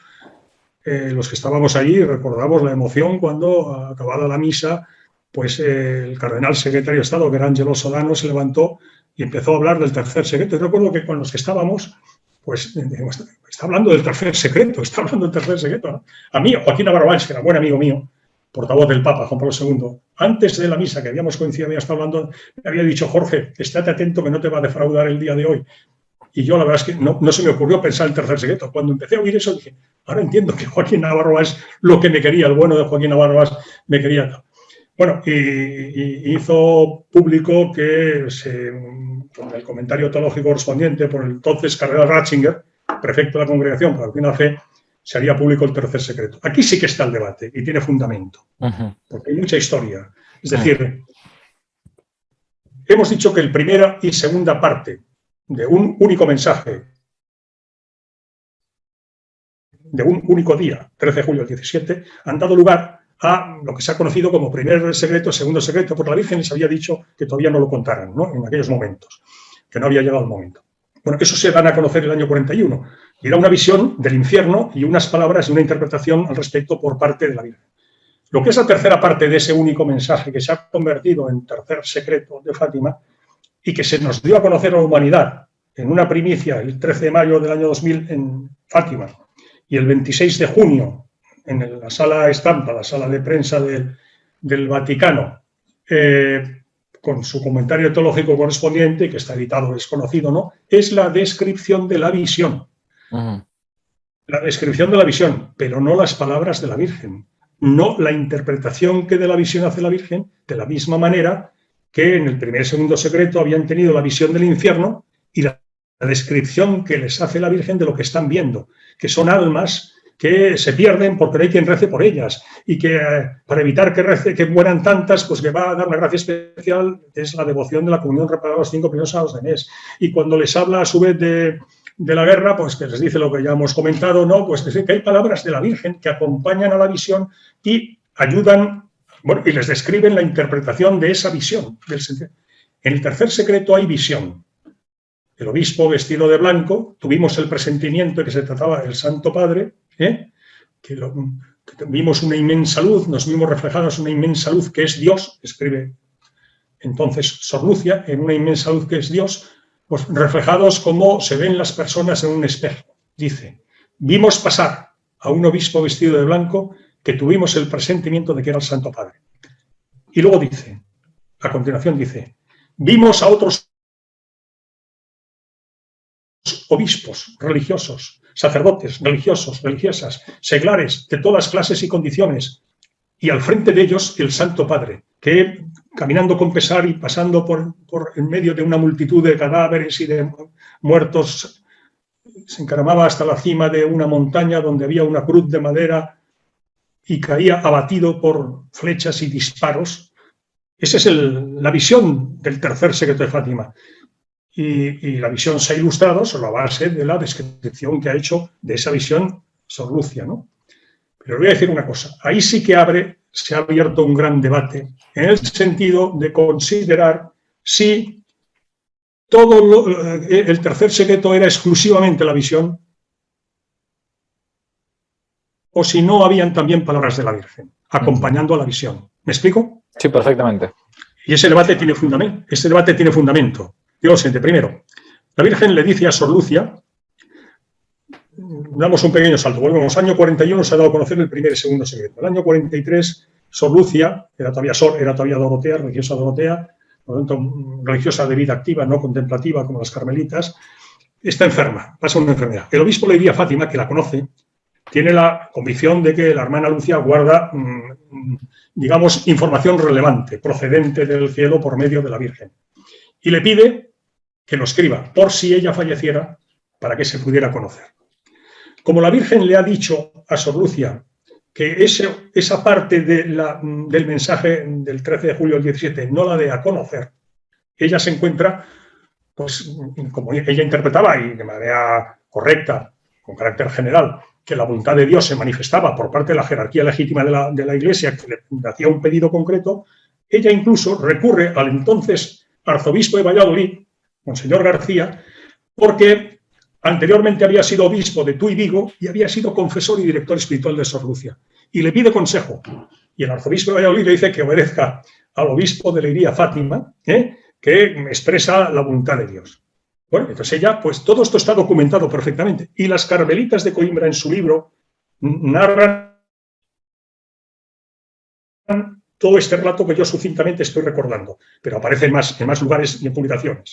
Speaker 2: Los que estábamos allí recordamos la emoción cuando, acabada la misa, pues el cardenal secretario de Estado, que era Angelo Sodano, se levantó y empezó a hablar del tercer secreto. Yo recuerdo que con los que estábamos, pues está hablando del tercer secreto, ¿no? A mí, Joaquín Navarro Valls, que era buen amigo mío, portavoz del Papa, Juan Pablo II, antes de la misa que habíamos coincidido, había estado hablando, me había dicho: Jorge, estate atento que no te va a defraudar el día de hoy. Y yo la verdad es que no se me ocurrió pensar el tercer secreto. Cuando empecé a oír eso dije, ahora entiendo que Joaquín Navarro Valls lo que me quería, el bueno de Joaquín Navarro Valls me quería. Bueno, y hizo público que con el comentario teológico correspondiente por el entonces cardenal Ratzinger, prefecto de la Congregación para la Doctrina de la Fe, se haría público el tercer secreto. Aquí sí que está el debate y tiene fundamento, porque hay mucha historia. Es decir, hemos dicho que el primera y segunda parte de un único mensaje, de un único día, 13 de julio del 17, han dado lugar a lo que se ha conocido como primer secreto, segundo secreto, porque la Virgen les había dicho que todavía no lo contaran, ¿no? En aquellos momentos, que no había llegado el momento. Bueno, eso se dan a conocer el año 41. Y era una visión del infierno y unas palabras y una interpretación al respecto por parte de la Virgen. Lo que es la tercera parte de ese único mensaje que se ha convertido en tercer secreto de Fátima y que se nos dio a conocer a la humanidad en una primicia el 13 de mayo del año 2000 en Fátima y el 26 de junio en la sala estampa, la sala de prensa del Vaticano, con su comentario teológico correspondiente, que está editado, es conocido, ¿no? Es la descripción de la visión. La descripción de la visión, pero no las palabras de la Virgen. No la interpretación que de la visión hace la Virgen, de la misma manera que en el primer y segundo secreto habían tenido la visión del infierno y la descripción que les hace la Virgen de lo que están viendo, que son almas que se pierden porque no hay quien rece por ellas y que para evitar que mueran tantas, pues le va a dar una gracia especial, que es la devoción de la comunión reparada los 5 primeros sábados de mes. Y cuando les habla a su vez de la guerra, pues que les dice lo que ya hemos comentado, ¿no? Pues que hay palabras de la Virgen que acompañan a la visión y ayudan, bueno, y les describen la interpretación de esa visión. En el tercer secreto hay visión. El obispo vestido de blanco, tuvimos el presentimiento de que se trataba del Santo Padre, que vimos una inmensa luz, nos vimos reflejados en una inmensa luz que es Dios, escribe entonces Sor Lucia, en una inmensa luz que es Dios, pues reflejados como se ven las personas en un espejo. Dice, vimos pasar a un obispo vestido de blanco que tuvimos el presentimiento de que era el Santo Padre. Y luego dice, a continuación dice, vimos a otros obispos religiosos, sacerdotes religiosos, religiosas, seglares de todas clases y condiciones, y al frente de ellos el Santo Padre, que caminando con pesar y pasando por en medio de una multitud de cadáveres y de muertos, se encaramaba hasta la cima de una montaña donde había una cruz de madera y caía abatido por flechas y disparos. Esa es la visión del tercer secreto de Fátima. Y la visión se ha ilustrado sobre la base de la descripción que ha hecho de esa visión Sor Lucia, ¿no? Pero voy a decir una cosa, ahí sí que se ha abierto un gran debate en el sentido de considerar si el tercer secreto era exclusivamente la visión o si no habían también palabras de la Virgen acompañando a la visión. ¿Me explico?
Speaker 1: Sí, perfectamente.
Speaker 2: Y ese debate tiene fundamento. Digo lo siguiente, primero, la Virgen le dice a Sor Lucia, damos un pequeño salto, volvemos, año 41 se ha dado a conocer el primer y segundo secreto. El año 43, Sor Lucia, era todavía Dorotea, religiosa Dorotea, por lo tanto, religiosa de vida activa, no contemplativa como las carmelitas, está enferma, pasa una enfermedad. El obispo le diría a Fátima, que la conoce, tiene la convicción de que la hermana Lucia guarda, digamos, información relevante, procedente del cielo por medio de la Virgen. Y le pide que lo escriba, por si ella falleciera, para que se pudiera conocer. Como la Virgen le ha dicho a Sor Lucia que esa parte del mensaje del 13 de julio del 17 no la dé a conocer, ella se encuentra, pues, como ella interpretaba y de manera correcta, con carácter general, que la voluntad de Dios se manifestaba por parte de la jerarquía legítima de la Iglesia, que le hacía un pedido concreto, ella incluso recurre al entonces arzobispo de Valladolid, Monseñor García, porque anteriormente había sido obispo de Tuy Vigo y había sido confesor y director espiritual de Sor Lucia. Y le pide consejo. Y el arzobispo de Valladolid le dice que obedezca al obispo de Leiría, Fátima, que expresa la voluntad de Dios. Bueno, entonces ella, pues todo esto está documentado perfectamente. Y las carmelitas de Coimbra en su libro narran todo este relato que yo sucintamente estoy recordando, pero aparece en más lugares y en publicaciones.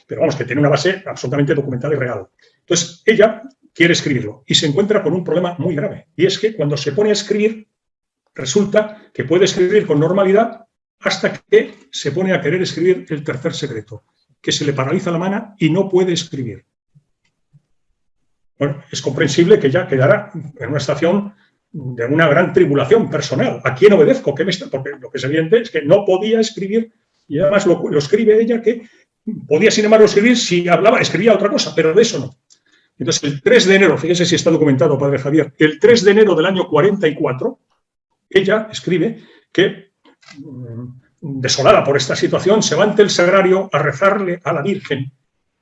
Speaker 2: Pero vamos, que tiene una base absolutamente documentada y real. Entonces, ella quiere escribirlo y se encuentra con un problema muy grave. Y es que cuando se pone a escribir, resulta que puede escribir con normalidad hasta que se pone a querer escribir el tercer secreto, que se le paraliza la mano y no puede escribir. Bueno, es comprensible que ella quedara en una situación de una gran tribulación personal. ¿A quién obedezco? Porque lo que es evidente es que no podía escribir, y además lo escribe ella, que podía sin embargo escribir si escribía otra cosa, pero de eso no. Entonces el 3 de enero, fíjese si está documentado, padre Javier, el 3 de enero del año 44, ella escribe que, desolada por esta situación, se va ante el sagrario a rezarle a la Virgen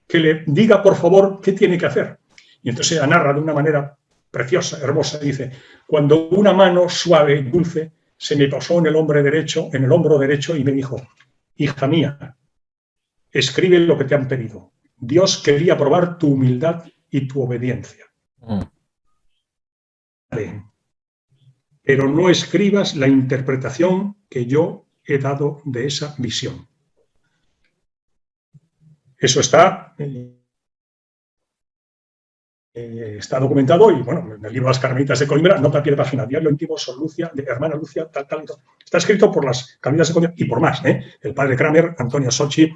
Speaker 2: que le diga por favor qué tiene que hacer. Y entonces ella narra de una manera preciosa, hermosa, dice: cuando una mano suave y dulce se me posó en el hombro derecho y me dijo: hija mía, escribe lo que te han pedido. Dios quería probar tu humildad y tu obediencia. Pero no escribas la interpretación que yo he dado de esa visión. Eso está documentado y, bueno, en el libro Las Carmelitas de Coimbra, nota a pie de página, diario íntimo, Sor Lucia, de hermana Lucia, tal. Está escrito por las Carmelitas de Coimbra y por más, el padre Kramer, Antonio Sochi,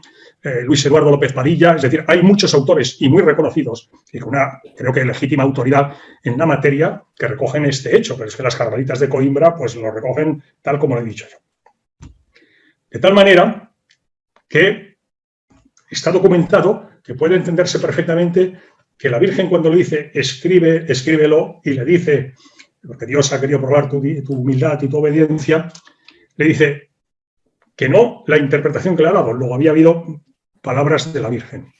Speaker 2: Luis Eduardo López Padilla, es decir, hay muchos autores y muy reconocidos y con una, creo que legítima autoridad en la materia que recogen este hecho, pero es que las Carmelitas de Coimbra pues lo recogen tal como lo he dicho yo. De tal manera que está documentado que puede entenderse perfectamente que la Virgen, cuando le dice escríbelo, y le dice, porque Dios ha querido probar tu humildad y tu obediencia, le dice que no la interpretación que le ha dado, luego había habido palabras de la Virgen.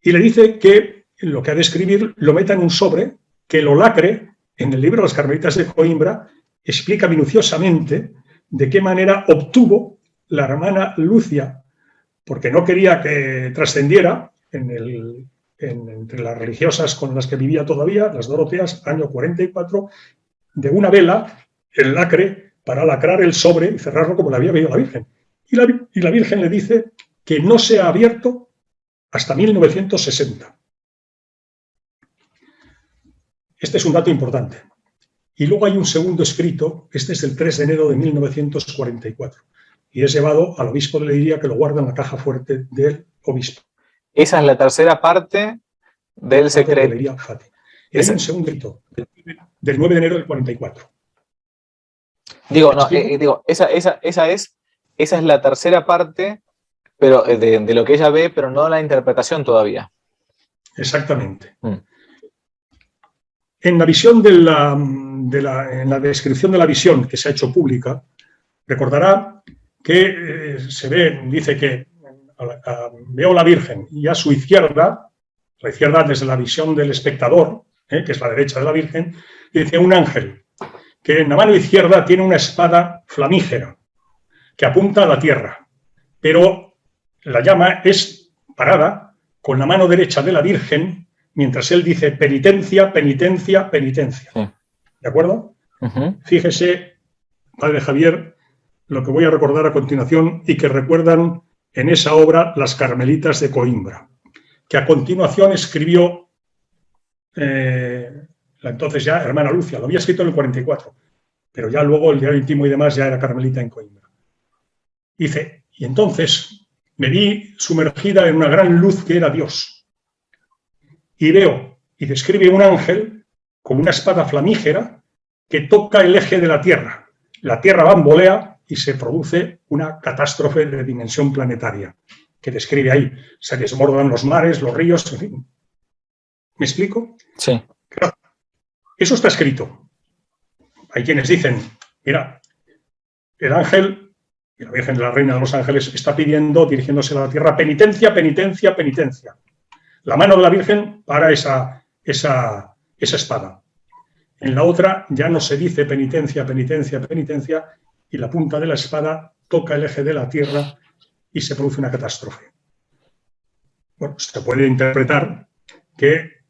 Speaker 2: Y le dice que lo que ha de escribir lo meta en un sobre, que lo lacre. En el libro Las Carmelitas de Coimbra explica minuciosamente de qué manera obtuvo la hermana Lucia, porque no quería que trascendiera entre las religiosas con las que vivía todavía, las Doroteas, año 44, de una vela, el lacre, para lacrar el sobre y cerrarlo como le había pedido la Virgen. Y la Virgen le dice que no se ha abierto hasta 1960. Este es un dato importante. Y luego hay un segundo escrito, este es del 3 de enero de 1944, y es llevado al obispo de Leiría, que lo guarda en la caja fuerte del obispo.
Speaker 1: Esa es la tercera parte del secreto.
Speaker 2: Y hay un segundo escrito, del 9 de enero del 44.
Speaker 1: Digo,
Speaker 2: ¿Me
Speaker 1: no,
Speaker 2: explico?
Speaker 1: digo, esa es la tercera parte, pero de lo que ella ve, pero no la interpretación todavía.
Speaker 2: Exactamente.
Speaker 1: Mm.
Speaker 2: En la visión en la descripción de la visión que se ha hecho pública, recordará que se ve, dice que veo la Virgen y a su izquierda, la izquierda desde la visión del espectador, que es la derecha de la Virgen, dice un ángel que en la mano izquierda tiene una espada flamígera que apunta a la tierra, pero la llama es parada con la mano derecha de la Virgen mientras él dice penitencia, penitencia, penitencia.
Speaker 1: Sí.
Speaker 2: ¿De acuerdo?
Speaker 1: Ujú.
Speaker 2: Fíjese, padre Javier, lo que voy a recordar a continuación y que recuerdan en esa obra Las Carmelitas de Coimbra, que a continuación escribió la entonces ya hermana Lucia, lo había escrito en el 44, pero ya luego el diario íntimo y demás ya era Carmelita en Coimbra. Dice, y entonces me vi sumergida en una gran luz que era Dios. Y veo, y describe un ángel con una espada flamígera que toca el eje de la Tierra. La Tierra bambolea y se produce una catástrofe de dimensión planetaria, que describe ahí. Se desbordan los mares, los ríos, en fin. ¿Me explico?
Speaker 1: Sí.
Speaker 2: Claro, eso está escrito. Hay quienes dicen, mira, el ángel, y la Virgen de la Reina de los Ángeles, está pidiendo, dirigiéndose a la tierra, penitencia, penitencia, penitencia. La mano de la Virgen para esa espada. En la otra ya no se dice penitencia, penitencia, penitencia, y la punta de la espada toca el eje de la tierra y se produce una catástrofe. Bueno, se puede interpretar que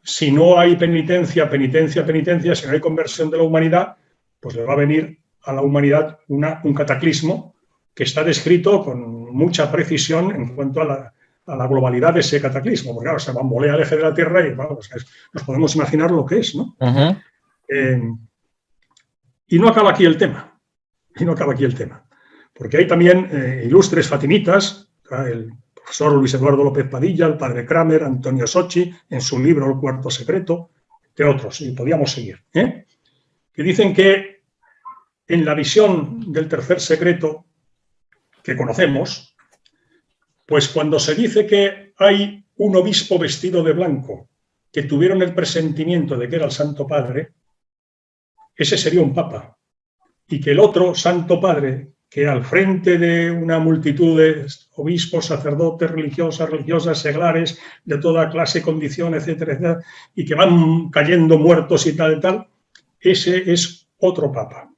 Speaker 2: si no hay penitencia, penitencia, penitencia, si no hay conversión de la humanidad, pues le va a venir a la humanidad un cataclismo que está descrito con mucha precisión en cuanto a la globalidad de ese cataclismo. Porque claro, se bambolea el eje de la Tierra y bueno, pues nos podemos imaginar lo que es, ¿no?
Speaker 1: Ujú.
Speaker 2: Y no acaba aquí el tema. Y no acaba aquí el tema. Porque hay también ilustres fatimitas, el profesor Luis Eduardo López Padilla, el padre Kramer, Antonio Socchi, en su libro El Cuarto Secreto, de otros, y podíamos seguir, que dicen que en la visión del tercer secreto que conocemos, pues cuando se dice que hay un obispo vestido de blanco que tuvieron el presentimiento de que era el Santo Padre, ese sería un papa. Y que el otro Santo Padre, que al frente de una multitud de obispos, sacerdotes, religiosas, seglares, de toda clase, condición, etcétera, etcétera, y que van cayendo muertos y tal, ese es otro papa.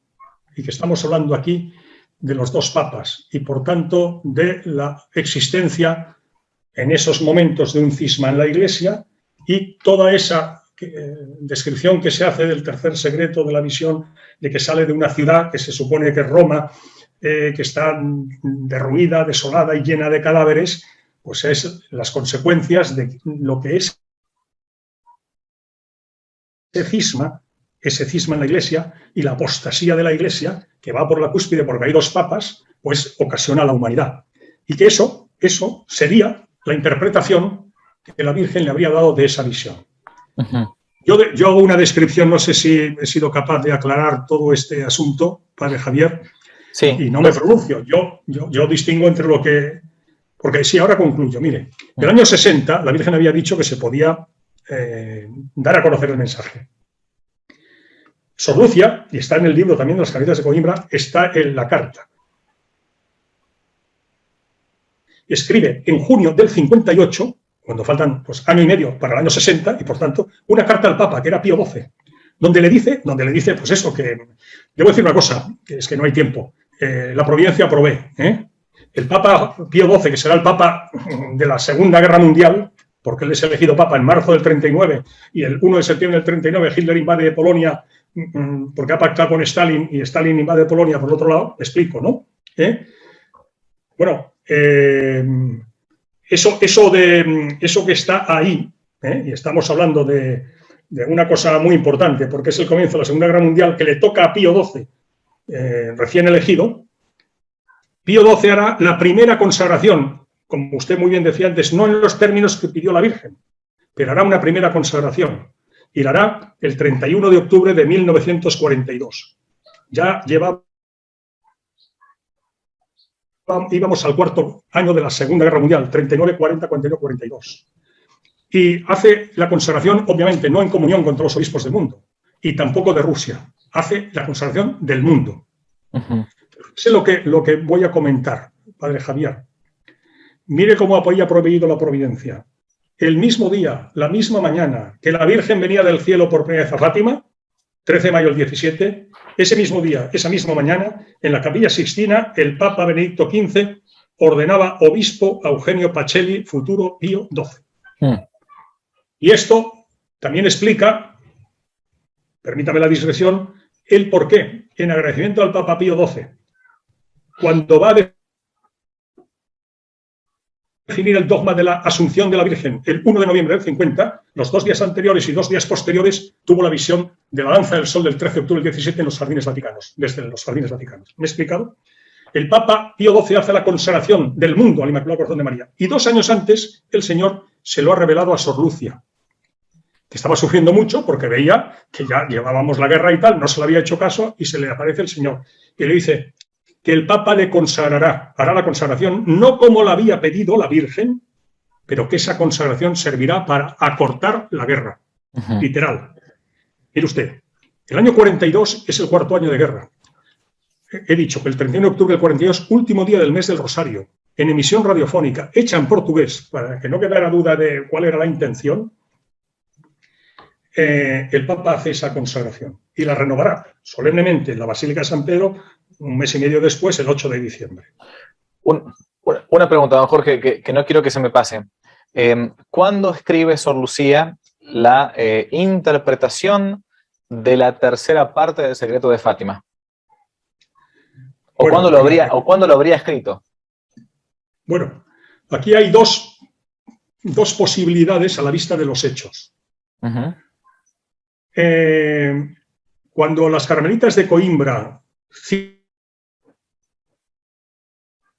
Speaker 2: Y que estamos hablando aquí de los dos papas y, por tanto, de la existencia en esos momentos de un cisma en la Iglesia y toda esa descripción que se hace del tercer secreto de la visión, de que sale de una ciudad que se supone que es Roma, que está derruida, desolada y llena de cadáveres, pues es las consecuencias de lo que es ese cisma en la Iglesia y la apostasía de la Iglesia, que va por la cúspide porque hay dos papas, pues ocasiona a la humanidad. Y que eso sería la interpretación que la Virgen le habría dado de esa visión.
Speaker 1: Ujú.
Speaker 2: Yo hago una descripción, no sé si he sido capaz de aclarar todo este asunto, padre Javier,
Speaker 1: Sí.
Speaker 2: y no me pronuncio. Yo distingo entre lo que... Porque sí, ahora concluyo. Mire, en el año 60 la Virgen había dicho que se podía dar a conocer el mensaje. Sor Lucia, y está en el libro también de las Carmelitas de Coimbra, está en la carta. Escribe en junio del 58, cuando faltan pues, año y medio para el año 60, y por tanto, una carta al Papa, que era Pío XII, donde le dice, pues eso, que debo decir una cosa, que es que no hay tiempo, la providencia provee. El Papa Pío XII, que será el Papa de la Segunda Guerra Mundial, porque él es elegido Papa en marzo del 39, y el 1 de septiembre del 39 Hitler invade Polonia porque ha pactado con Stalin, y Stalin invade Polonia por el otro lado, explico, ¿no? Bueno, eso que está ahí, y estamos hablando de una cosa muy importante, porque es el comienzo de la Segunda Guerra Mundial, que le toca a Pío XII, recién elegido. Pío XII hará la primera consagración, como usted muy bien decía antes, no en los términos que pidió la Virgen, pero hará una primera consagración. y la hará el 31 de octubre de 1942. Ya íbamos al cuarto año de la Segunda Guerra Mundial, 39, 40, 41, 42. Y hace la consagración, obviamente, no en comunión con todos los obispos del mundo, y tampoco de Rusia. Hace la consagración del mundo. Sé lo que voy a comentar, padre Javier. Mire cómo había proveído la providencia. El mismo día, la misma mañana que la Virgen venía del cielo por primera vez a Fátima, 13 de mayo del 17, ese mismo día, esa misma mañana, en la Capilla Sixtina, el Papa Benedicto XV ordenaba obispo a Eugenio Pacelli, futuro Pío XII. Y esto también explica, permítame la digresión, el por qué, en agradecimiento al Papa Pío XII, cuando va a definir el dogma de la Asunción de la Virgen el 1 de noviembre del 50, los 2 días anteriores y 2 días posteriores tuvo la visión de la danza del sol del 13 de octubre del 17 en los Jardines Vaticanos, desde los Jardines Vaticanos. ¿Me he explicado? El Papa Pío XII hace la consagración del mundo al Inmaculado Corazón de María y 2 años antes el Señor se lo ha revelado a Sor Lucia, que estaba sufriendo mucho porque veía que ya llevábamos la guerra y tal, no se le había hecho caso y se le aparece el Señor y le dice que el Papa le consagrará, hará la consagración, no como la había pedido la Virgen, pero que esa consagración servirá para acortar la guerra. Literal. Mire usted, el año 42 es el 4º año de guerra. He dicho que el 31 de octubre del 42, último día del mes del Rosario, en emisión radiofónica, hecha en portugués, para que no quedara duda de cuál era la intención, el Papa hace esa consagración y la renovará solemnemente en la Basílica de San Pedro un mes y medio después, el 8 de diciembre.
Speaker 1: Una pregunta, don Jorge, que no quiero que se me pase. ¿Cuándo escribe Sor Lucía la interpretación de la tercera parte del secreto de Fátima? ¿O cuándo lo habría escrito?
Speaker 2: Bueno, aquí hay dos posibilidades a la vista de los hechos. Cuando las carmelitas de Coimbra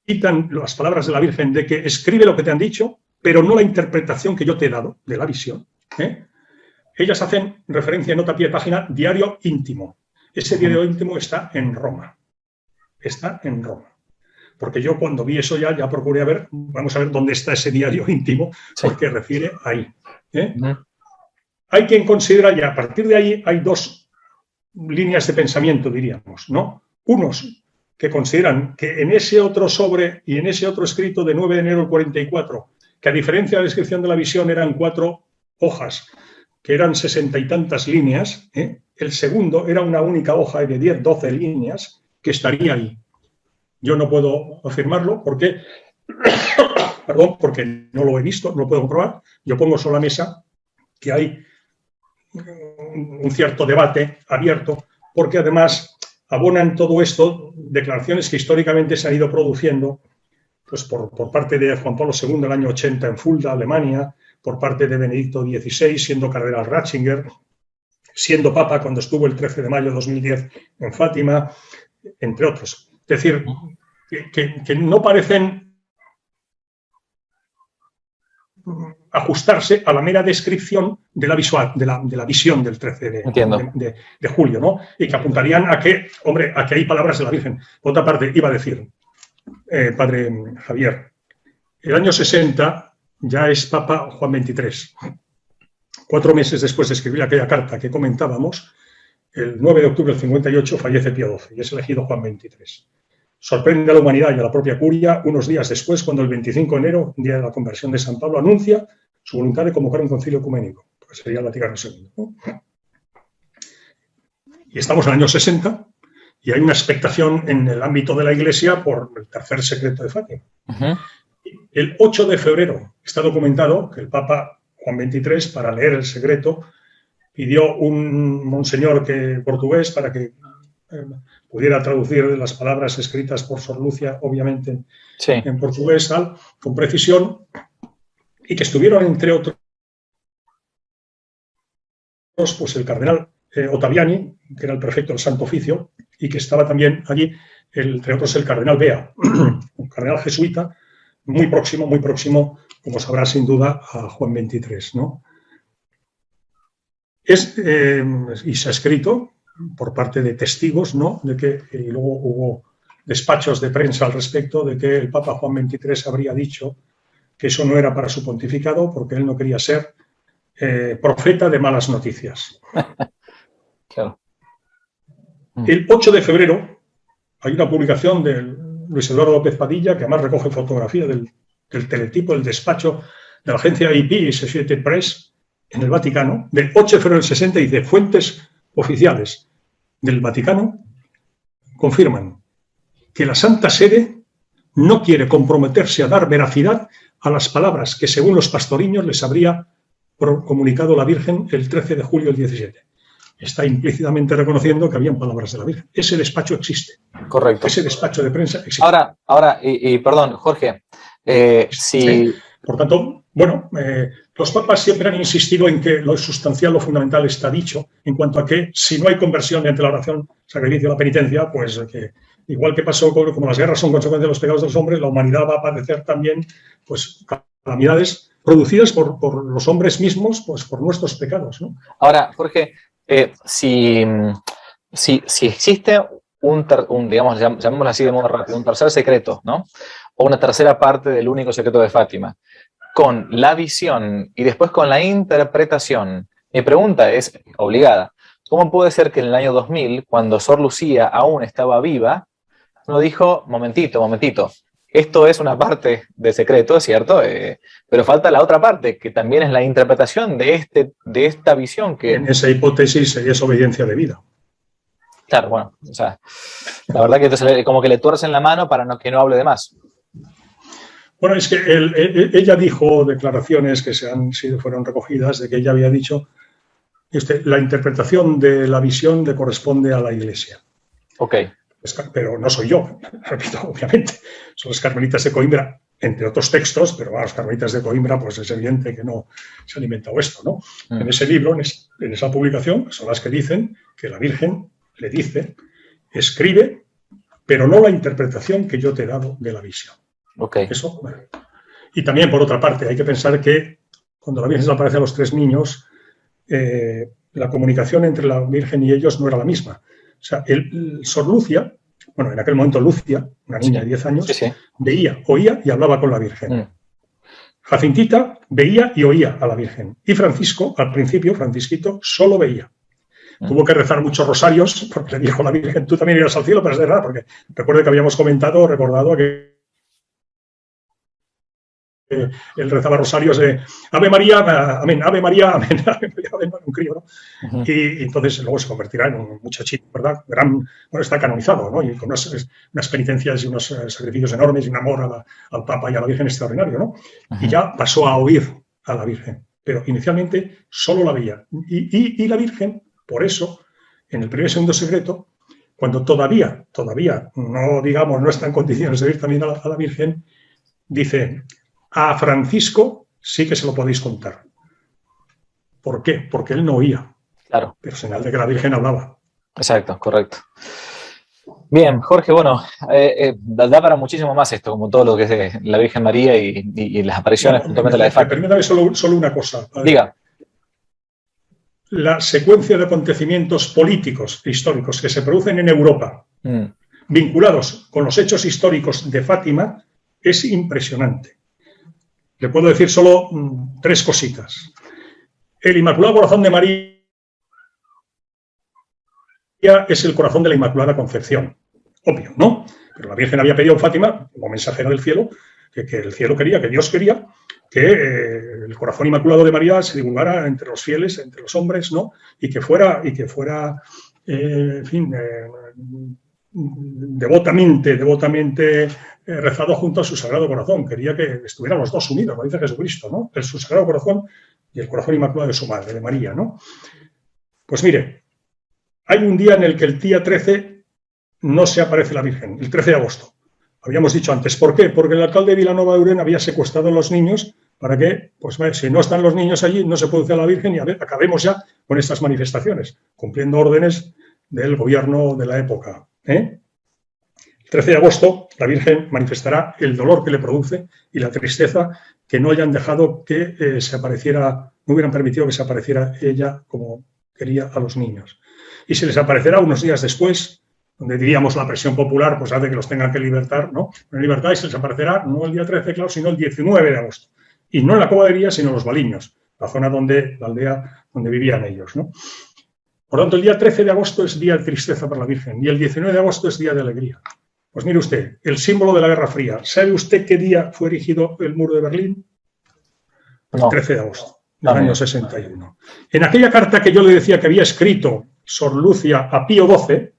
Speaker 2: citan las palabras de la Virgen de que escribe lo que te han dicho, pero no la interpretación que yo te he dado de la visión, ellas hacen referencia en nota a pie de página diario íntimo. Ese diario íntimo está en Roma. Está en Roma. Porque yo cuando vi eso ya procuré ver, vamos a ver dónde está ese diario íntimo, porque refiere ahí. Hay quien considera, y a partir de ahí hay 2 líneas de pensamiento, diríamos, ¿no? Unos que consideran que en ese otro sobre y en ese otro escrito de 9 de enero del 44, que a diferencia de la descripción de la visión eran 4 hojas, que eran 60 y tantas líneas, el segundo era una única hoja de 10, 12 líneas que estaría ahí. Yo no puedo afirmarlo porque, porque no lo he visto, no lo puedo comprobar. Yo pongo sobre la mesa que hay un cierto debate abierto, porque además abonan todo esto declaraciones que históricamente se han ido produciendo pues por parte de Juan Pablo II en el año 80 en Fulda, Alemania, por parte de Benedicto XVI, siendo cardenal Ratzinger, siendo papa cuando estuvo el 13 de mayo de 2010 en Fátima, entre otros. Es decir, que no parecen ajustarse a la mera descripción de la visión del 13 de julio, ¿no? Y que apuntarían a que, hombre, a que hay palabras de la Virgen. Por otra parte, iba a decir, padre Javier, el año 60 ya es Papa Juan XXIII. 4 meses después de escribir aquella carta que comentábamos, el 9 de octubre del 58 fallece Pío XII y es elegido Juan XXIII. Sorprende a la humanidad y a la propia curia unos días después, cuando el 25 de enero, día de la conversión de San Pablo, anuncia su voluntad de convocar un concilio ecuménico, que sería el Vaticano II, ¿no? Y estamos en el año 60 y hay una expectación en el ámbito de la Iglesia por el tercer secreto de Fátima. El 8 de febrero está documentado que el Papa Juan XXIII, para leer el secreto, pidió un monseñor portugués para que pudiera traducir las palabras escritas por Sor Lucia, obviamente, en portugués, con precisión, y que estuvieron, entre otros, pues el cardenal Ottaviani, que era el prefecto del Santo Oficio, y que estaba también allí, entre otros, el cardenal Bea, un cardenal jesuita, muy próximo, como sabrá sin duda, a Juan XXIII, ¿no? Y se ha escrito por parte de testigos, ¿no? De que, y luego hubo despachos de prensa al respecto, de que el Papa Juan XXIII habría dicho que eso no era para su pontificado porque él no quería ser profeta de malas noticias.
Speaker 1: Claro.
Speaker 2: El 8 de febrero hay una publicación de Luis Eduardo López Padilla, que además recoge fotografía del teletipo, del despacho de la agencia IP y Associated Press en el Vaticano, del 8 de febrero del 60, dice: fuentes oficiales del Vaticano confirman que la Santa Sede no quiere comprometerse a dar veracidad a las palabras que, según los pastoriños, les habría comunicado la Virgen el 13 de julio del 17. Está implícitamente reconociendo que habían palabras de la Virgen. Ese despacho existe.
Speaker 1: Correcto.
Speaker 2: Ese despacho de prensa existe.
Speaker 1: Ahora, perdón, Jorge, si...
Speaker 2: Por tanto, bueno, los papas siempre han insistido en que lo sustancial, lo fundamental está dicho, en cuanto a que si no hay conversión entre la oración, sacrificio y la penitencia, pues que igual que pasó como las guerras son consecuencia de los pecados de los hombres, la humanidad va a padecer también pues calamidades producidas por los hombres mismos, pues por nuestros pecados, ¿no?
Speaker 1: Ahora, Jorge, si existe digamos, llamémoslo así de modo rápido, un tercer secreto, ¿no? O una tercera parte del único secreto de Fátima, con la visión y después con la interpretación, mi pregunta es obligada: ¿cómo puede ser que en el año 2000, cuando Sor Lucía aún estaba viva, no dijo, momentito, esto es una parte de secreto, es cierto, pero falta la otra parte, que también es la interpretación de esta visión que...
Speaker 2: En esa hipótesis es obediencia de vida.
Speaker 1: Claro, bueno, o sea, la verdad que entonces como que le tuercen la mano para que no hable de más.
Speaker 2: Bueno, es que ella dijo declaraciones que fueron recogidas, de que ella había dicho la interpretación de la visión le corresponde a la Iglesia.
Speaker 1: Ok.
Speaker 2: Pero no soy yo, repito, obviamente. Son los carmelitas de Coimbra, entre otros textos, pero los carmelitas de Coimbra, pues es evidente que no se ha alimentado esto, ¿no? En ese libro, en esa publicación, son las que dicen que la Virgen le dice: escribe, pero no la interpretación que yo te he dado de la visión.
Speaker 1: Okay.
Speaker 2: Eso, bueno. Y también, por otra parte, hay que pensar que cuando la Virgen se aparece a los 3 niños, la comunicación entre la Virgen y ellos no era la misma. O sea, Sor Lucia, bueno, en aquel momento Lucia, una niña de 10 años, veía, oía y hablaba con la Virgen. Jacintita veía y oía a la Virgen. Y Francisco, al principio, Francisquito, solo veía. Tuvo que rezar muchos rosarios porque le dijo a la Virgen: tú también irás al cielo, pero es de verdad, porque recuerdo que habíamos recordado que él rezaba rosarios de Ave María, amén, Ave María, amén, Ave María, amén, un crío, ¿no? Y entonces luego se convertirá en un muchachito, ¿verdad? Bueno, está canonizado, ¿no? Y con unas penitencias y unos sacrificios enormes y un amor al Papa y a la Virgen extraordinario, ¿no? Y ya pasó a oír a la Virgen, pero inicialmente solo la veía. Y la Virgen, por eso, en el primer y segundo secreto, cuando todavía no, digamos, no está en condiciones de oír también a la Virgen, dice: a Francisco sí que se lo podéis contar. ¿Por qué? Porque él no oía.
Speaker 1: Claro.
Speaker 2: Pero señal de que la Virgen hablaba.
Speaker 1: Exacto, correcto. Bien, Jorge, bueno, da para muchísimo más esto, como todo lo que es la Virgen María y las apariciones, puntualmente la de Fátima.
Speaker 2: Permítame solo una cosa.
Speaker 1: Diga.
Speaker 2: La secuencia de acontecimientos políticos e históricos que se producen en Europa, vinculados con los hechos históricos de Fátima, es impresionante. Le puedo decir solo 3 cositas. El Inmaculado Corazón de María es el corazón de la Inmaculada Concepción. Obvio, ¿no? Pero la Virgen había pedido a Fátima, como mensajera del cielo, que el cielo quería, que Dios quería, que el corazón inmaculado de María se divulgara entre los fieles, entre los hombres, ¿no? Y que fuera en fin, devotamente rezado junto a su Sagrado Corazón. Quería que estuvieran los dos unidos, lo dice Jesucristo, ¿no? Su Sagrado Corazón y el corazón inmaculado de su madre, de María, ¿no? Pues mire, hay un día en el que el día 13 no se aparece la Virgen, el 13 de agosto. Habíamos dicho antes. ¿Por qué? Porque el alcalde de Vilanova de Urén había secuestrado a los niños para que, pues si no están los niños allí, no se produce a la Virgen y acabemos ya con estas manifestaciones, cumpliendo órdenes del gobierno de la época. El 13 de agosto la Virgen manifestará el dolor que le produce y la tristeza que no hayan dejado que se apareciera, no hubieran permitido que se apareciera ella como quería a los niños. Y se les aparecerá unos días después, donde diríamos la presión popular pues hace que los tengan que libertar, ¿no? En libertad, y se les aparecerá no el día 13, claro, sino el 19 de agosto. Y no en la Cobadería, sino en Los Baliños, la zona la aldea donde vivían ellos, ¿no? Por lo tanto, el día 13 de agosto es día de tristeza para la Virgen y el 19 de agosto es día de alegría. Pues mire usted, el símbolo de la Guerra Fría. ¿Sabe usted qué día fue erigido el muro de Berlín? El 13 de agosto del año 61. En aquella carta que yo le decía que había escrito Sor Lucia a Pío XII,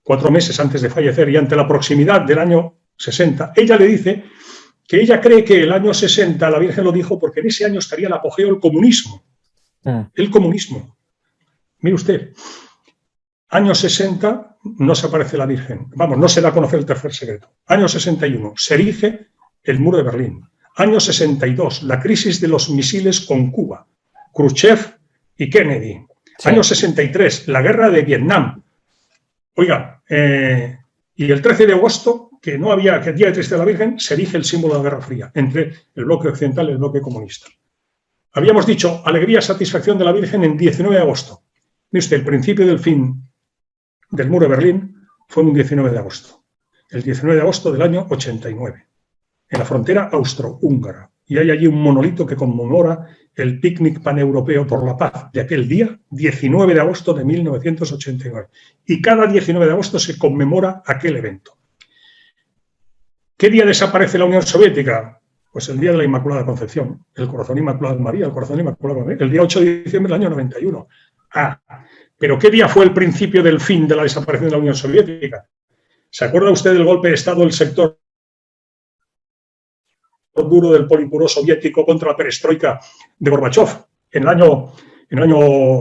Speaker 2: 4 meses antes de fallecer y ante la proximidad del año 60, ella le dice que ella cree que el año 60, la Virgen lo dijo, porque en ese año estaría el apogeo del comunismo. El comunismo. Mire usted, año 60 no se aparece la Virgen. Vamos, no se da a conocer el tercer secreto. Año 61 se erige el muro de Berlín. Año 62, la crisis de los misiles con Cuba. Khrushchev y Kennedy. Sí. Año 63, la guerra de Vietnam. Oiga, y el 13 de agosto, que no había, que día de tristeza de la Virgen, se erige el símbolo de la Guerra Fría entre el bloque occidental y el bloque comunista. Habíamos dicho, alegría, satisfacción de la Virgen en 19 de agosto. Mire usted, el principio del fin del muro de Berlín fue un 19 de agosto. El 19 de agosto del año 89, en la frontera austrohúngara. Y hay allí un monolito que conmemora el picnic paneuropeo por la paz de aquel día, 19 de agosto de 1989. Y cada 19 de agosto se conmemora aquel evento. ¿Qué día desaparece la Unión Soviética? Pues el día de la Inmaculada Concepción, el corazón inmaculado de María, el corazón inmaculado de María, el día 8 de diciembre del año 91. Pero ¿qué día fue el principio del fin de la desaparición de la Unión Soviética? ¿Se acuerda usted del golpe de Estado del sector duro del Politburó soviético contra la perestroika de Gorbachev en el año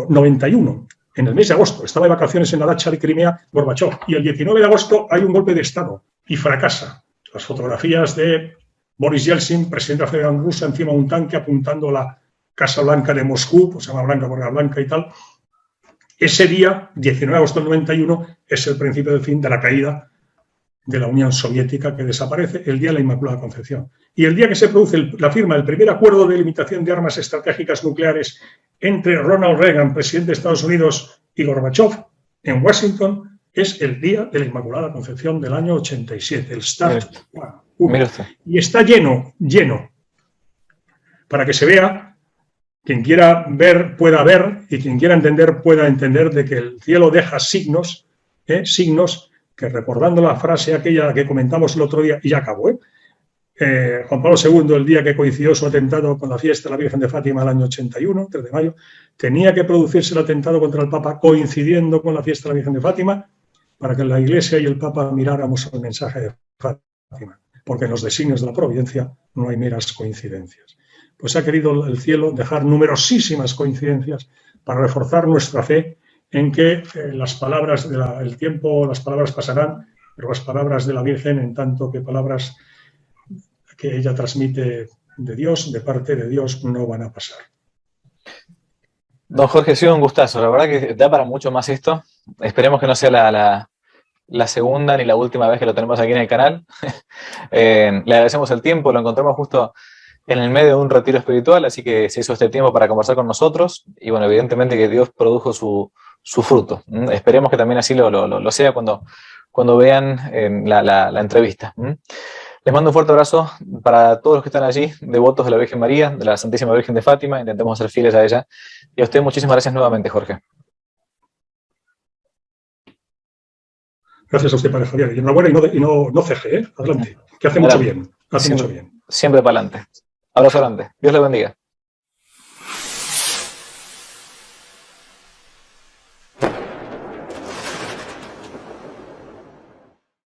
Speaker 2: 91? En el mes de agosto, estaba de vacaciones en la dacha de Crimea Gorbachev, y el 19 de agosto hay un golpe de Estado y fracasa. Las fotografías de Boris Yeltsin, presidente de la Federación Rusa, encima de un tanque apuntando a la Casa Blanca de Moscú, pues se llama Blanca porque era blanca y tal. Ese día, 19 de agosto del 91, es el principio del fin de la caída de la Unión Soviética, que desaparece el día de la Inmaculada Concepción. Y el día que se produce la firma del primer acuerdo de limitación de armas estratégicas nucleares entre Ronald Reagan, presidente de Estados Unidos, y Gorbachev, en Washington, es el día de la Inmaculada Concepción del año 87, el START. Y está lleno, para que se vea. Quien quiera ver, pueda ver, y quien quiera entender, pueda entender de que el cielo deja signos que, recordando la frase aquella que comentamos el otro día, y ya acabó, Juan Pablo II, el día que coincidió su atentado con la fiesta de la Virgen de Fátima el año 81, 3 de mayo, tenía que producirse el atentado contra el Papa coincidiendo con la fiesta de la Virgen de Fátima, para que la Iglesia y el Papa miráramos el mensaje de Fátima, porque en los designios de la providencia no hay meras coincidencias. Pues ha querido el cielo dejar numerosísimas coincidencias para reforzar nuestra fe en que las palabras del tiempo, las palabras pasarán, pero las palabras de la Virgen, en tanto que palabras que ella transmite de Dios, de parte de Dios, no van a pasar.
Speaker 1: Don Jorge, ha sido un gustazo. La verdad que da para mucho más esto. Esperemos que no sea la segunda ni la última vez que lo tenemos aquí en el canal. Le agradecemos el tiempo, lo encontramos justo en el medio de un retiro espiritual, así que se hizo este tiempo para conversar con nosotros, y bueno, evidentemente que Dios produjo su fruto. Esperemos que también así lo sea cuando vean la entrevista. Les mando un fuerte abrazo para todos los que están allí, devotos de la Virgen María, de la Santísima Virgen de Fátima. Intentemos ser fieles a ella. Y a usted muchísimas gracias nuevamente, Jorge.
Speaker 2: Gracias a usted, Padre Javier. Y enhorabuena y no ceje, adelante, que hace mucho bien. Hace mucho bien.
Speaker 1: Siempre para adelante. Abrazo grande. Dios le bendiga.